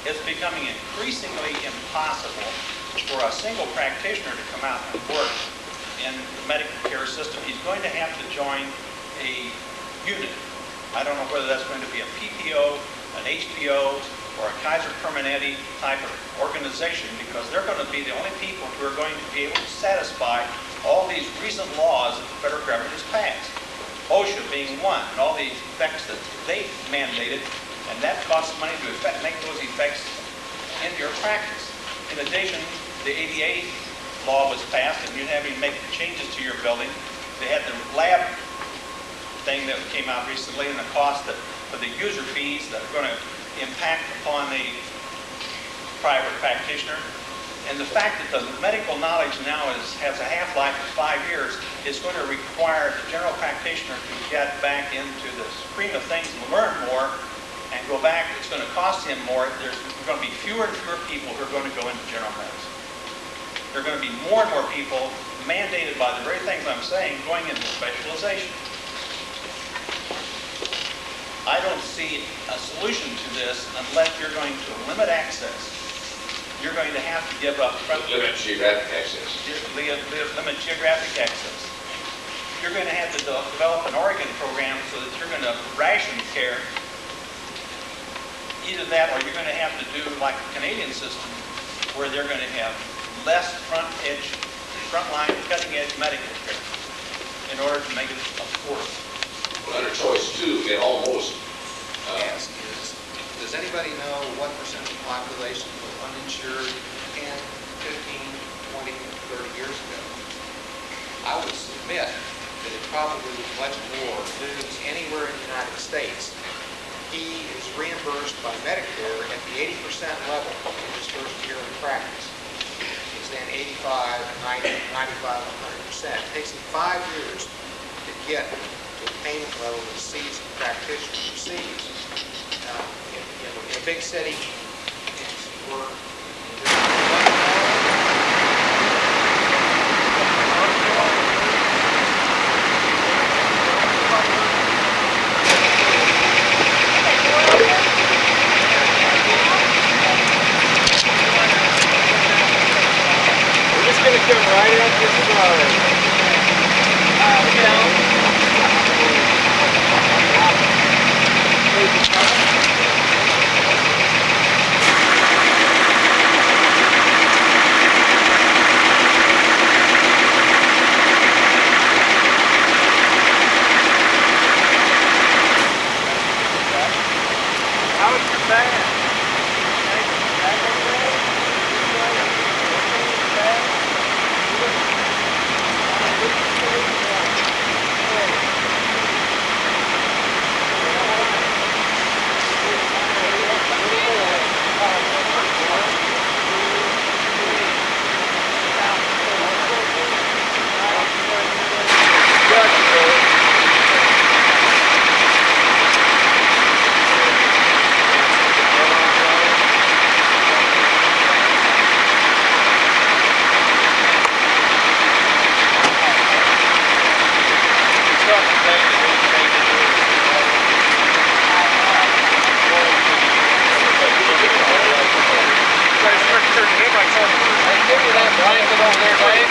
It's becoming increasingly impossible for a single practitioner to come out and work in the medical care system. He's going to have to join a unit. I don't know whether that's going to be a PPO, an HPO, or a Kaiser Permanente type of organization, because they're going to be the only people who are going to be able to satisfy all these recent laws that the federal government has passed. OSHA being one, and all the effects that they mandated, and that costs money to make those effects in your practice. In addition, the ADA law was passed, and you having to make changes to your building. They had the lab thing that came out recently, and the cost for the user fees that are going to impact upon the private practitioner. And the fact that the medical knowledge now has a half-life of 5 years is going to require the general practitioner to get back into the stream of things and learn more and go back. It's going to cost him more. There's going to be fewer and fewer people who are going to go into general medicine. There are going to be more and more people mandated by the very things I'm saying going into specialization. I don't see a solution to this unless you're going to limit access. You're going to have to give up... Limit geographic access. Limit geographic access. You're going to have to develop an Oregon program so that you're going to ration care. Either that or you're going to have to do like the Canadian system where they're going to have less frontline, cutting-edge medical care in order to make it affordable. Well, under choice two, it almost... Ask is, does anybody know what percent of the population was uninsured 10, 15, 20, 30 years ago? I would submit that it probably was much more news anywhere in the United States. He is reimbursed by Medicare at the 80% level in his first year of practice. He's then 85, 90, 95, 100%. It takes him 5 years to get to the payment level that a seasoned practitioner receives. In a big city, we're just going to come right up this side. blanket over there, Dave.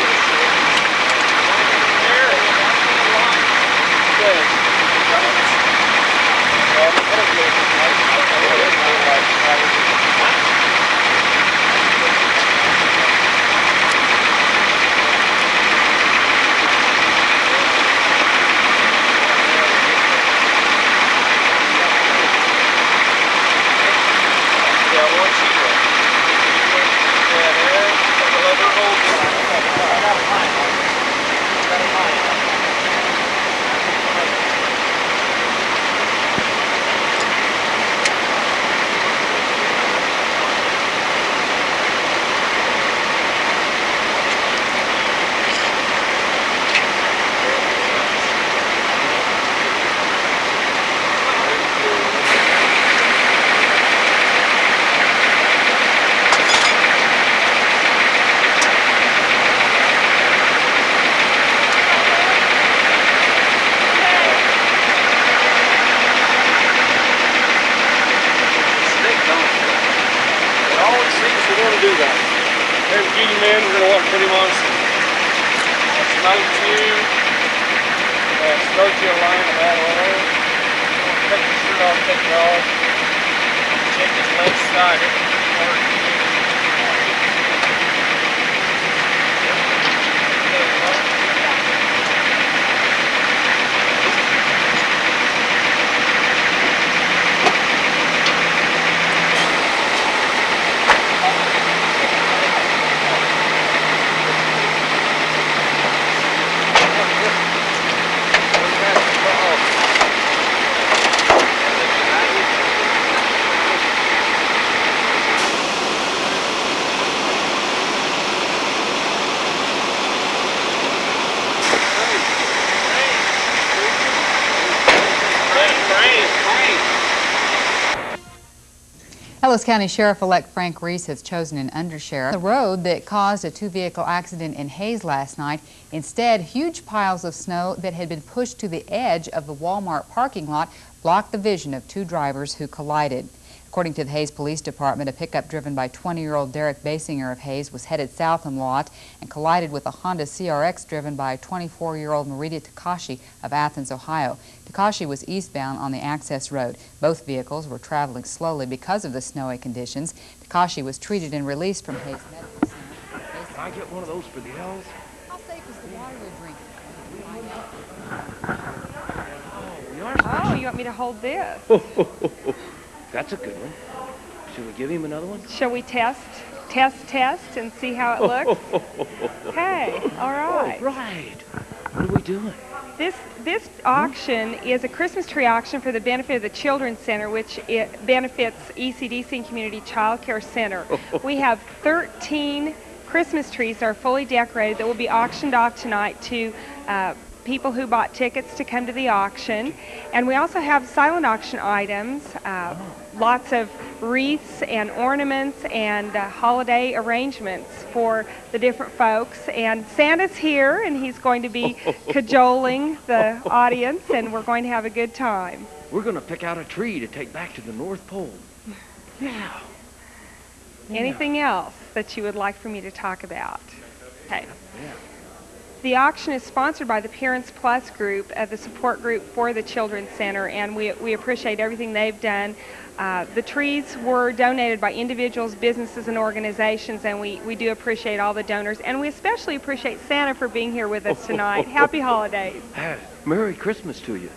Ellis County Sheriff-elect Frank Reese has chosen an undersheriff. The road that caused a two-vehicle accident in Hayes last night, instead, huge piles of snow that had been pushed to the edge of the Walmart parking lot blocked the vision of two drivers who collided. According to the Hayes Police Department, a pickup driven by 20-year-old Derek Basinger of Hayes was headed south on Lot and collided with a Honda CRX driven by 24-year-old Marita Takashi of Athens, Ohio. Takashi was eastbound on the access road. Both vehicles were traveling slowly because of the snowy conditions. Takashi was treated and released from Hayes Medical Center. Can I get one of those for the elves? How safe is the water you're drinking? Oh, you want me to hold this? That's a good one. Should we give him another one? Shall we test, and see how it looks? Okay, all right. Oh, right. What are we doing? This auction is a Christmas tree auction for the benefit of the Children's Center, which it benefits ECDC and Community Child Care Center. We have 13 Christmas trees that are fully decorated that will be auctioned off tonight to people who bought tickets to come to the auction. And we also have silent auction items, lots of wreaths and ornaments and holiday arrangements for the different folks. And Santa's here, and he's going to be cajoling the audience, and we're going to have a good time. We're going to pick out a tree to take back to the North Pole. Yeah. Anything else that you would like for me to talk about? Okay. Yeah. The auction is sponsored by the Parents Plus group, the support group for the Children's Center, and we appreciate everything they've done. The trees were donated by individuals, businesses, and organizations, and we do appreciate all the donors, and we especially appreciate Santa for being here with us tonight. Happy holidays. Merry Christmas to you.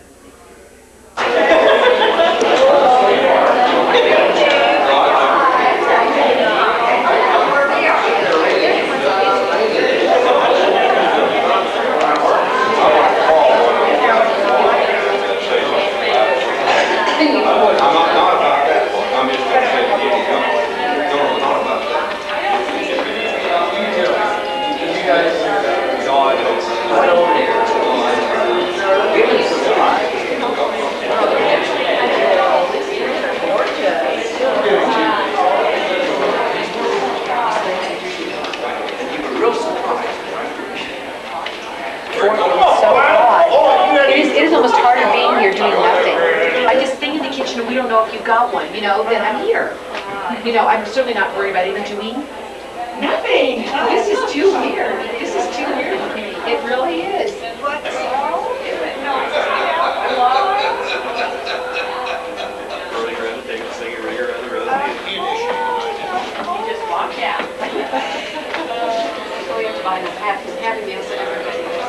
You know, then I'm here. You know, I'm certainly not worried about even doing Nothing. Oh, this is too weird. This is too weird for me. It really is. What? Rolling around the table, singing ring around the road. You just walked out. So we have to buy this happy meal so everybody gets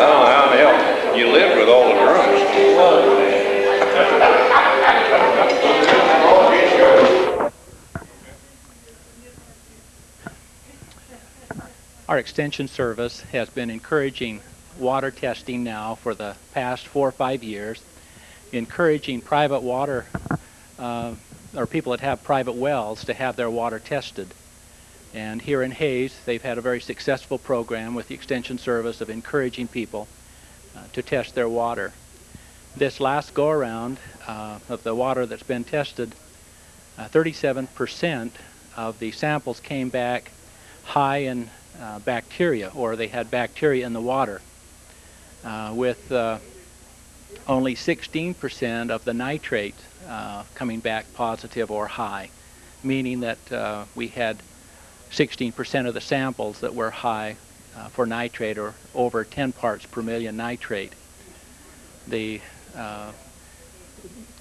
Oh, how the hell? You lived with all the drums. Our extension service has been encouraging water testing now for the past 4 or 5 years, encouraging private water or people that have private wells to have their water tested. And here in Hayes, they've had a very successful program with the Extension Service of encouraging people to test their water. This last go-around of the water that's been tested, 37% of the samples came back high in bacteria, or they had bacteria in the water, with only 16% of the nitrate coming back positive or high, meaning that we had 16% of the samples that were high for nitrate, or over 10 parts per million nitrate. The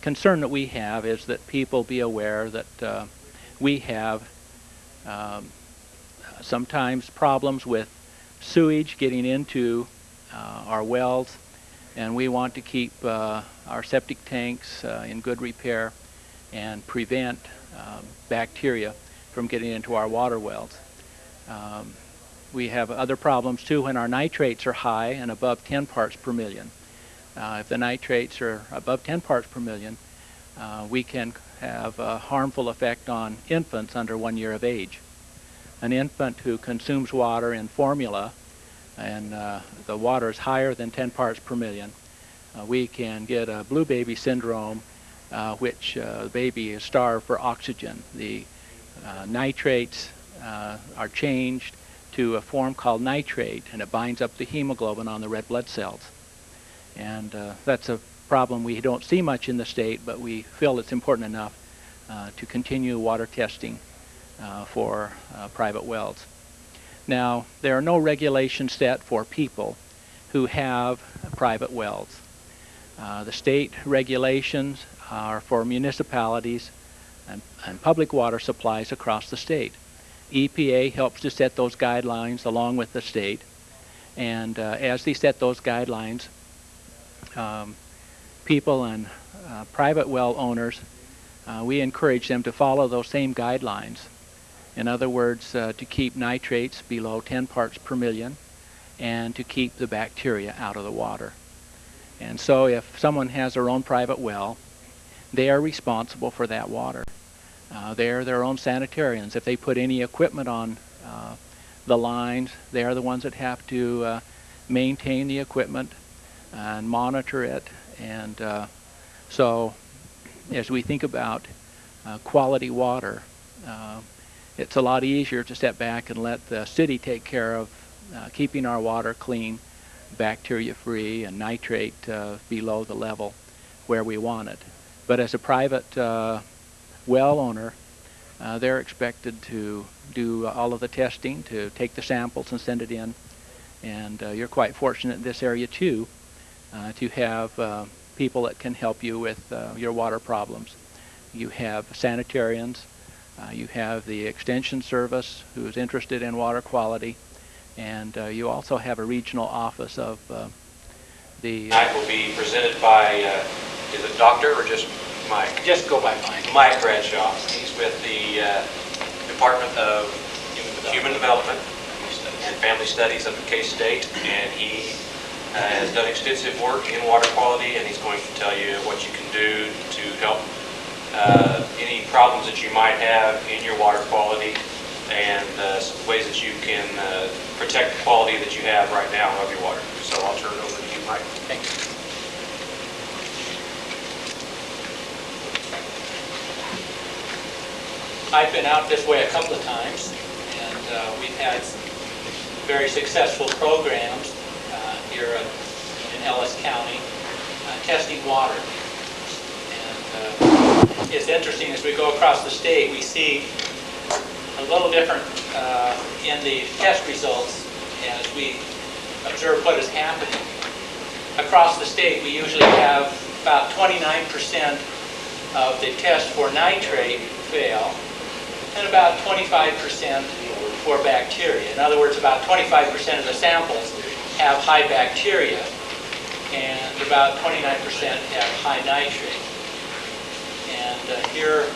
concern that we have is that people be aware that we have sometimes problems with sewage getting into our wells, and we want to keep our septic tanks in good repair and prevent bacteria from getting into our water wells. We have other problems too when our nitrates are high and above 10 parts per million. If the nitrates are above 10 parts per million, we can have a harmful effect on infants under 1 year of age. An infant who consumes water in formula and the water is higher than 10 parts per million, we can get a blue baby syndrome, which the baby is starved for oxygen. The nitrates are changed to a form called nitrate, and it binds up the hemoglobin on the red blood cells. And that's a problem we don't see much in the state, but we feel it's important enough to continue water testing for private wells. Now, there are no regulations set for people who have private wells. The state regulations are for municipalities and public water supplies across the state. EPA helps to set those guidelines along with the state, and as they set those guidelines, people and private well owners, we encourage them to follow those same guidelines. In other words, to keep nitrates below 10 parts per million and to keep the bacteria out of the water. And so if someone has their own private well, they are responsible for that water. They are their own sanitarians. If they put any equipment on the lines, they are the ones that have to maintain the equipment and monitor it. And so as we think about quality water, it's a lot easier to step back and let the city take care of keeping our water clean, bacteria-free, and nitrate below the level where we want it. But as a private well owner, they're expected to do all of the testing, to take the samples and send it in. And you're quite fortunate in this area too to have people that can help you with your water problems. You have sanitarians, you have the Extension Service who is interested in water quality, and you also have a regional office of the... Tonight will be presented by, is it Doctor or just Mike? Just go by Mike. Mike Bradshaw. He's with the Department of Human Development and Family Studies of the K-State, and he has done extensive work in water quality, and he's going to tell you what you can do to help any problems that you might have in your water quality, and some ways that you can protect the quality that you have right now of your water. So I'll turn it over to you, Mike. Thank you. I've been out this way a couple of times, and we've had very successful programs here in Ellis County testing water. And it's interesting as we go across the state, we see a little different in the test results as we observe what is happening. Across the state, we usually have about 29% of the test for nitrate fail and about 25% for bacteria. In other words, about 25% of the samples have high bacteria and about 29% have high nitrate. And here,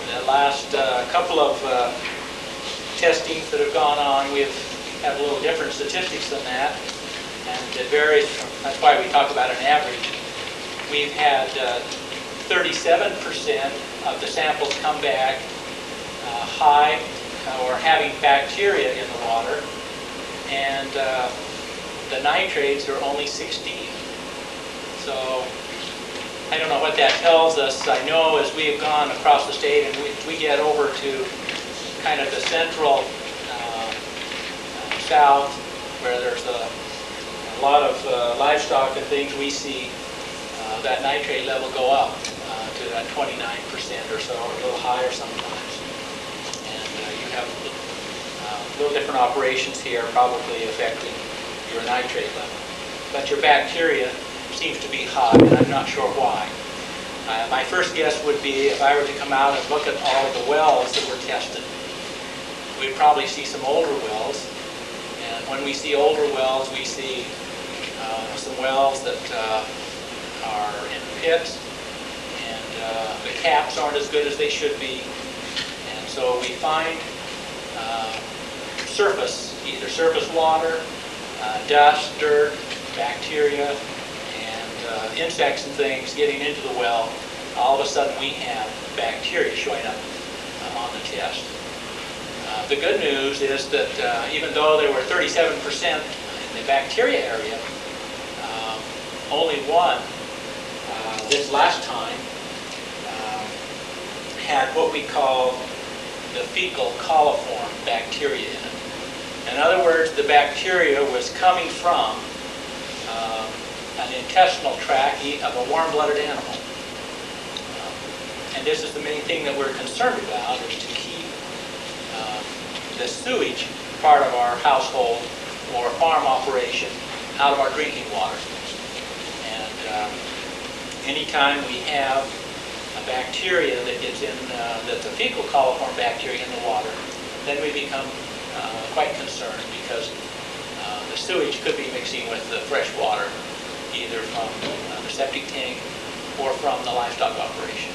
the last couple of testings that have gone on, we've had a little different statistics than that, and it varies from, that's why we talk about an average. We've had 37% of the samples come back high or having bacteria in the water, and the nitrates are only 16. So I don't know what that tells us. I know as we have gone across the state and we get over to kind of the central south, where there's a lot of livestock and things, we see that nitrate level go up to that 29% or so, or a little higher sometimes. And you have little different operations here probably affecting your nitrate level. But your bacteria seems to be high, and I'm not sure why. My first guess would be if I were to come out and look at all of the wells that were tested, we'd probably see some older wells. And when we see older wells, we see some wells that are in pits, and the caps aren't as good as they should be. And so we find surface, either surface water, dust, dirt, bacteria, and insects and things getting into the well. All of a sudden we have bacteria showing up on the test. The good news is that even though there were 37% in the bacteria area, only one this last time had what we call the fecal coliform bacteria in it. In other words, the bacteria was coming from an intestinal tract of a warm-blooded animal. And this is the main thing that we're concerned about, is to keep the sewage part of our household or farm operation out of our drinking water. And anytime we have a bacteria that gets in, that's a fecal coliform bacteria in the water, then we become quite concerned, because the sewage could be mixing with the fresh water, either from the septic tank or from the livestock operation.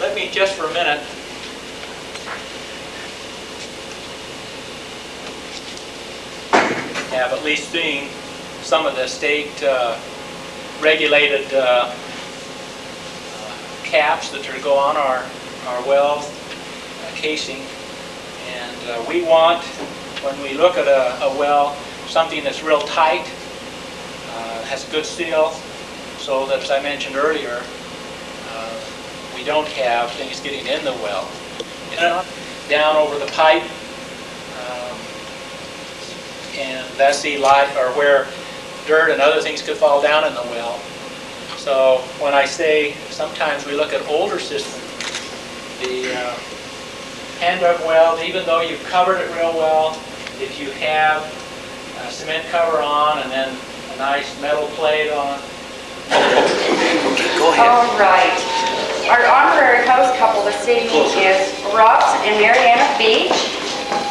Let me just for a minute have at least seen some of the state regulated caps that are go on our wells, casing. And we want, when we look at a well, something that's real tight, has a good seal, so that, as I mentioned earlier, we don't have things getting in the well. Down over the pipe, and that's the or where dirt and other things could fall down in the well. So when I say sometimes we look at older systems, the hand dug well, even though you've covered it real well, if you have a cement cover on and then a nice metal plate on. Okay, go ahead. All right. Our honorary host couple this evening is Ross and Marianna Beach.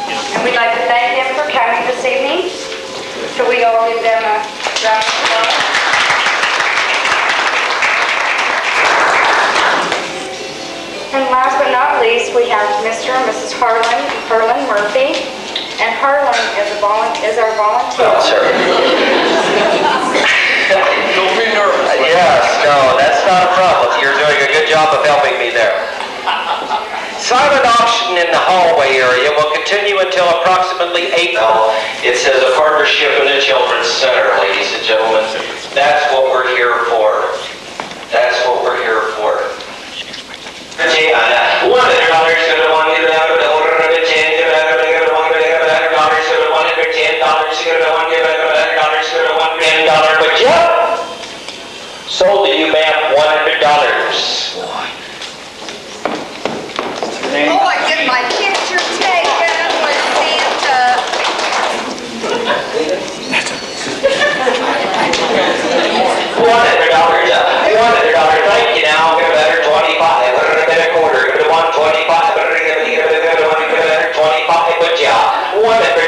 And we'd like to thank them for coming this evening. So we all give them a round of applause. And last but not least, we have Mr. and Mrs. Harlan Murphy. And Harlan is our volunteer. Oh, sir. Don't be nervous. Yes, no, that's not a problem. You're doing a good job of helping me there. Silent auction in the hallway area will continue until approximately 8. It says a partnership in the Children's Center, ladies and gentlemen. That's what we're here for. That's what we're here for. $100 to the one, get out of the order of the 10, get out of the one, get out of $100 to the $110, get out of $1, get out of $100 to the $110, but yeah. So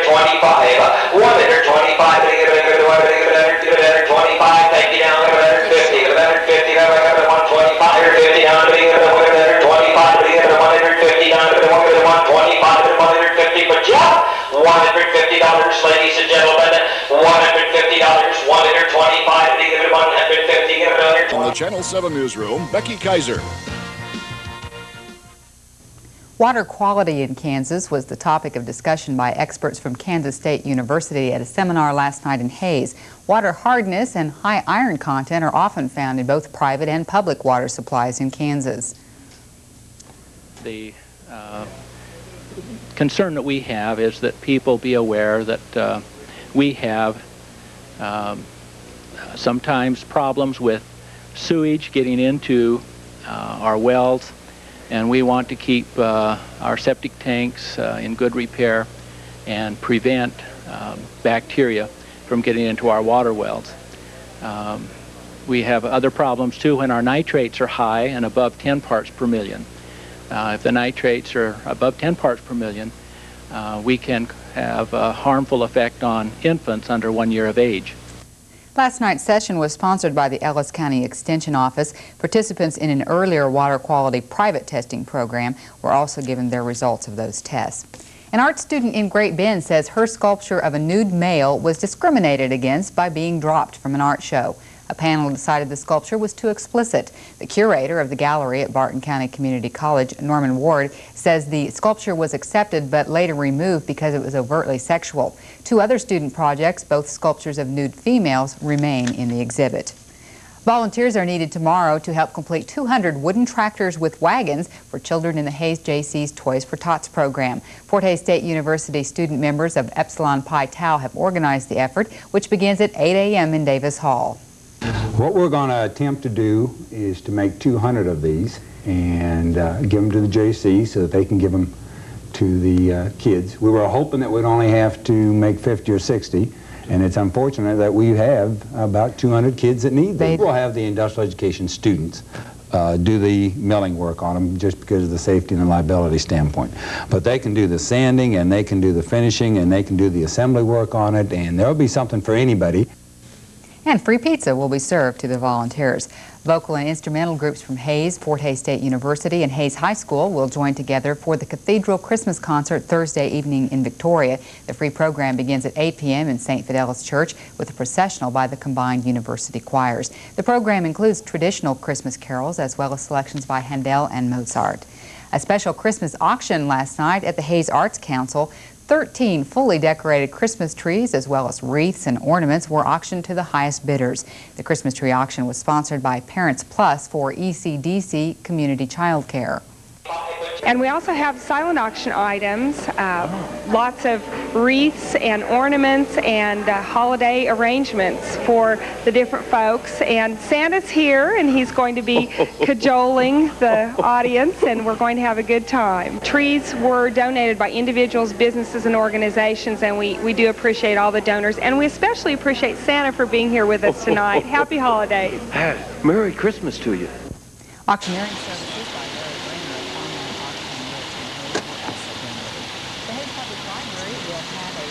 125, 125, 125, take it down, 150, 150, 125, 150 down, 125, 150 down, 125, 150 for Jeff, $150, ladies and gentlemen, $150, 125, 150, From the Channel 7 newsroom, Becky Kaiser. Water quality in Kansas was the topic of discussion by experts from Kansas State University at a seminar last night in Hays. Water hardness and high iron content are often found in both private and public water supplies in Kansas. The concern that we have is that people be aware that we have sometimes problems with sewage getting into our wells, and we want to keep our septic tanks in good repair and prevent bacteria from getting into our water wells. We have other problems too when our nitrates are high and above 10 parts per million. If the nitrates are above 10 parts per million, we can have a harmful effect on infants under 1 year of age. Last night's session was sponsored by the Ellis County Extension Office. Participants in an earlier water quality private testing program were also given their results of those tests. An art student in Great Bend says her sculpture of a nude male was discriminated against by being dropped from an art show. A panel decided the sculpture was too explicit. The curator of the gallery at Barton County Community College, Norman Ward, says the sculpture was accepted but later removed because it was overtly sexual. Two other student projects, both sculptures of nude females, remain in the exhibit. Volunteers are needed tomorrow to help complete 200 wooden tractors with wagons for children in the Hays J.C.'s Toys for Tots program. Fort Hays State University student members of Epsilon Pi Tau have organized the effort, which begins at 8 a.m. in Davis Hall. What we're going to attempt to do is to make 200 of these and give them to the JC so that they can give them to the kids. We were hoping that we'd only have to make 50 or 60, and it's unfortunate that we have about 200 kids that need them. We'll have the industrial education students do the milling work on them just because of the safety and the liability standpoint. But they can do the sanding, and they can do the finishing, and they can do the assembly work on it, and there'll be something for anybody. And free pizza will be served to the volunteers. Vocal and instrumental groups from Hays, Fort Hays State University, and Hays High School will join together for the Cathedral Christmas Concert Thursday evening in Victoria. The free program begins at 8 p.m. in St. Fidelis Church with a processional by the combined university choirs. The program includes traditional Christmas carols as well as selections by Handel and Mozart. A special Christmas auction last night at the Hays Arts Council. 13 fully decorated Christmas trees as well as wreaths and ornaments were auctioned to the highest bidders. The Christmas tree auction was sponsored by Parents Plus for ECDC Community Child Care. And we also have silent auction items, lots of wreaths and ornaments and holiday arrangements for the different folks. And Santa's here, and he's going to be cajoling the audience, and we're going to have a good time. Trees were donated by individuals, businesses, and organizations, and we do appreciate all the donors. And we especially appreciate Santa for being here with us tonight. Happy holidays. Merry Christmas to you. Auctioneering services by The Hays Public Library will have a